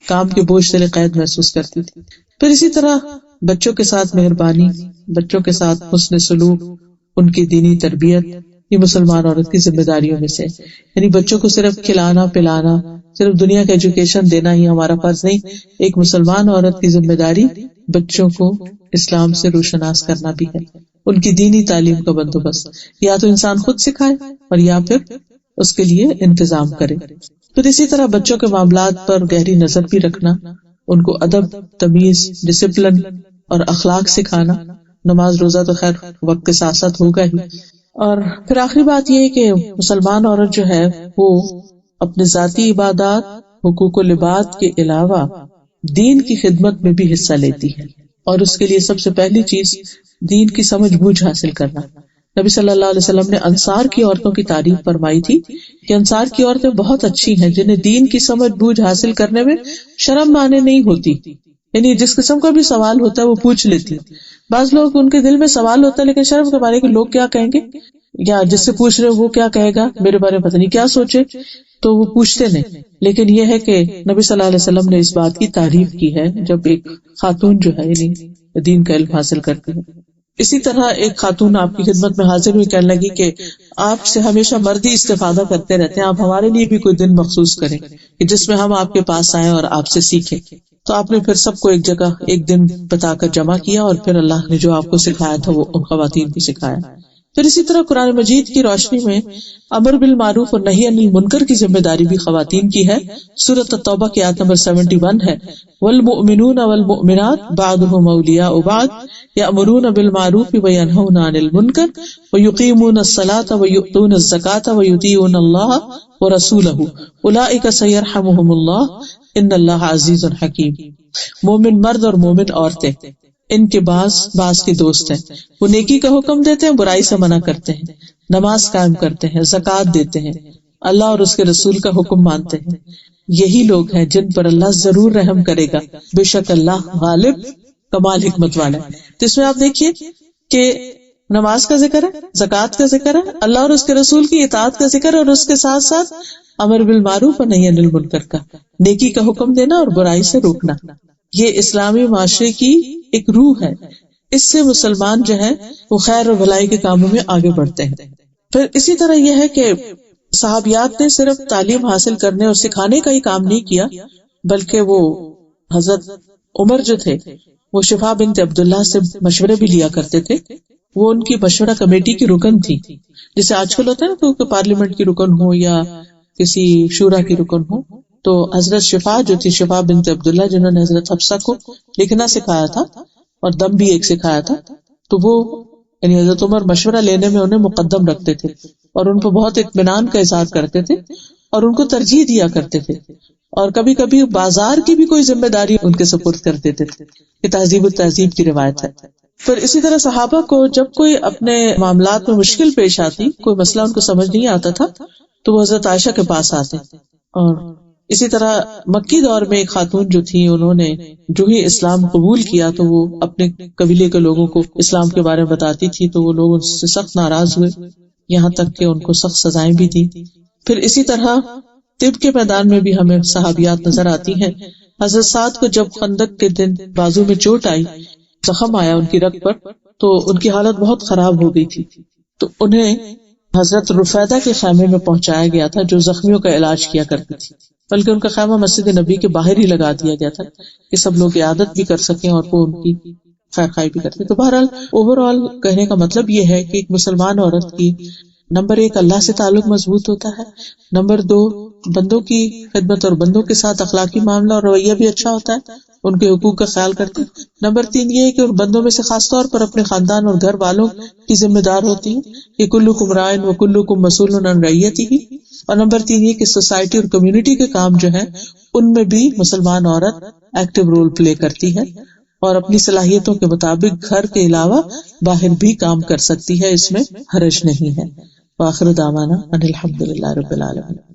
کام کے بوجھ سے قید محسوس کرتی تھی. پھر اسی طرح بچوں کے ساتھ مہربانی، بچوں کے ساتھ حسن سلوک، ان کی دینی تربیت، یہ مسلمان عورت کی ذمہ داریوں میں سے. یعنی بچوں کو صرف کھلانا پلانا، صرف دنیا کا ایجوکیشن دینا ہی ہمارا فرض نہیں. ایک مسلمان عورت کی ذمہ داری بچوں کو اسلام سے روشناس کرنا بھی ہے. ان کی دینی تعلیم کا بندوبست یا تو انسان خود سکھائے اور یا پھر اس کے لیے انتظام کرے. پھر اسی طرح بچوں کے معاملات پر گہری نظر بھی رکھنا، ان کو ادب، تمیز، ڈسپلن اور اخلاق سکھانا. نماز روزہ تو خیر وقت کے ساتھ ساتھ ہوگا ہی. اور پھر آخری بات یہ ہے کہ مسلمان عورت جو ہے وہ اپنے ذاتی عبادات، حقوق و لباد کے علاوہ دین کی خدمت میں بھی حصہ لیتی ہے. اور اس کے لیے سب سے پہلی چیز دین کی سمجھ بوجھ حاصل کرنا. نبی صلی اللہ علیہ وسلم نے انصار کی عورتوں کی تعریف فرمائی تھی کہ انصار کی عورتیں بہت اچھی ہیں جنہیں دین کی سمجھ بوجھ حاصل کرنے میں شرم مانے نہیں ہوتی. یعنی جس قسم کا بھی سوال ہوتا ہے وہ پوچھ لیتی. بعض لوگ ان کے دل میں سوال ہوتا ہے لیکن شرم کے بارے کہ لوگ کیا کہیں گے، یا جس سے پوچھ رہے وہ کیا کہے گا، میرے بارے میں پتہ نہیں کیا سوچے، تو وہ پوچھتے نہیں. لیکن یہ ہے کہ نبی صلی اللہ علیہ وسلم نے اس بات کی تعریف کی ہے جب ایک خاتون جو ہے یعنی دین کا علم حاصل کرتی ہے. اسی طرح ایک خاتون آپ کی خدمت میں حاضر ہوئی، کہنے لگی کہ آپ سے ہمیشہ مرد ہی استفادہ کرتے رہتے ہیں، آپ ہمارے لیے بھی کوئی دن مخصوص کریں کہ جس میں ہم آپ کے پاس آئیں اور آپ سے سیکھیں. تو آپ نے پھر سب کو ایک جگہ ایک دن بتا کر جمع کیا اور پھر اللہ نے جو آپ کو سکھایا تھا وہ ان خواتین کو سکھایا. پھر اسی طرح قرآن مجید کی روشنی میں امر بالمعروف اور نہی عن المنکر کی ذمہ داری بھی خواتین کی ہے. سورۃ التوبہ کی آیت نمبر 71 ہے، والمؤمنون والمؤمنات بعضهم اولیاء بعض یأمرون بالمعروف وینہون عن المنکر ویقیمون الصلاة ویؤتون الزکاة ویطیعون اللہ ورسولہ اولئک سیرحمہم اللہ ان اللہ عزیز حکیم. مومن مرد اور مومن عورتیں ان کے بعض کے دوست ہیں. وہ نیکی کا حکم دیتے ہیں، برائی سے منع کرتے ہیں، نماز قائم کرتے ہیں، زکوٰۃ دیتے ہیں، اللہ اور اس کے رسول کا حکم مانتے ہیں. یہی لوگ ہیں جن پر اللہ ضرور رحم کرے گا، بے شک اللہ غالب کمال حکمت والا ہے. تو اس میں آپ دیکھیے کہ نماز کا ذکر ہے، زکوٰۃ کا ذکر ہے، اللہ اور اس کے رسول کی اطاعت کا ذکر ہے، اور اس کے ساتھ ساتھ امر بالمعروف اور نہی عن المنکر کا، نیکی کا حکم دینا اور برائی سے روکنا. یہ اسلامی معاشرے کی ایک روح ہے. اس سے مسلمان جو ہے وہ خیر اور بھلائی کے کاموں میں آگے بڑھتے ہیں. پھر اسی طرح یہ ہے کہ صحابیات نے صرف تعلیم حاصل کرنے اور سکھانے کا ہی کام نہیں کیا، بلکہ وہ حضرت عمر جو تھے وہ شفا بنت عبداللہ سے مشورے بھی لیا کرتے تھے. وہ ان کی مشورہ کمیٹی کی رکن تھی، جیسے آج کل ہوتا ہے نا کہ پارلیمنٹ کی رکن ہو یا کسی شورا کی رکن ہو. تو حضرت شفا جو تھی، شفا بنت عبداللہ، جنہوں نے حضرت حفصہ کو لکھنا سکھایا تھا اور دم بھی ایک سکھایا تھا، تو وہ یعنی حضرت عمر مشورہ لینے میں انہیں مقدم رکھتے تھے اور ان کو بہت اطمینان کا اظہار کرتے تھے اور ان کو ترجیح دیا کرتے تھے. اور کبھی کبھی بازار کی بھی کوئی ذمہ داری ان کے سپرد کر دیتے تھے. یہ تہذیب التہذیب کی روایت ہے. پھر اسی طرح صحابہ کو جب کوئی اپنے معاملات میں مشکل پیش آتی، کوئی مسئلہ ان کو سمجھ نہیں آتا تھا، تو وہ حضرت عائشہ کے پاس آتے. اور اسی طرح مکی دور میں ایک خاتون جو تھی، انہوں نے جو ہی اسلام قبول کیا تو وہ اپنے قبیلے کے لوگوں کو اسلام کے بارے میں بتاتی تھی، تو وہ لوگ ان سے سخت ناراض ہوئے، یہاں تک کہ ان کو سخت سزائیں بھی دی. پھر اسی طرح طب کے میدان میں بھی ہمیں صحابیات نظر آتی ہیں. حضرت سعد کو جب خندق کے دن بازو میں چوٹ آئی، زخم آیا ان کی رگ پر، تو ان کی حالت بہت خراب ہو گئی تھی. تو انہیں حضرت رفیدہ کے خیمے میں پہنچایا گیا تھا جو زخمیوں کا علاج کیا کرتی تھی، بلکہ ان کا خیمہ مسجد نبی کے باہر ہی لگا دیا گیا تھا کہ سب لوگ عیادت بھی کر سکیں اور وہ ان کی خیر خائی بھی کرتے. تو بہرحال اوور آل کہنے کا مطلب یہ ہے کہ ایک مسلمان عورت کی نمبر 1 اللہ سے تعلق مضبوط ہوتا ہے، نمبر 2 بندوں کی خدمت اور بندوں کے ساتھ اخلاقی معاملہ اور رویہ بھی اچھا ہوتا ہے، ان کے حقوق کا خیال کرتے. نمبر 3 یہ ہے کہ ان بندوں میں سے خاص طور پر اپنے خاندان اور گھر والوں کی ذمہ دار ہوتی ہے کہ کلکم راعٍ وکلکم مسئول عن رعیتہ. اور نمبر 3 یہ کہ سوسائٹی اور کمیونٹی کے کام جو ہیں ان میں بھی مسلمان عورت ایکٹیو رول پلے کرتی ہے اور اپنی صلاحیتوں کے مطابق گھر کے علاوہ باہر بھی کام کر سکتی ہے، اس میں حرج نہیں ہے. وآخر دعوانا ان الحمد للہ رب العالمین.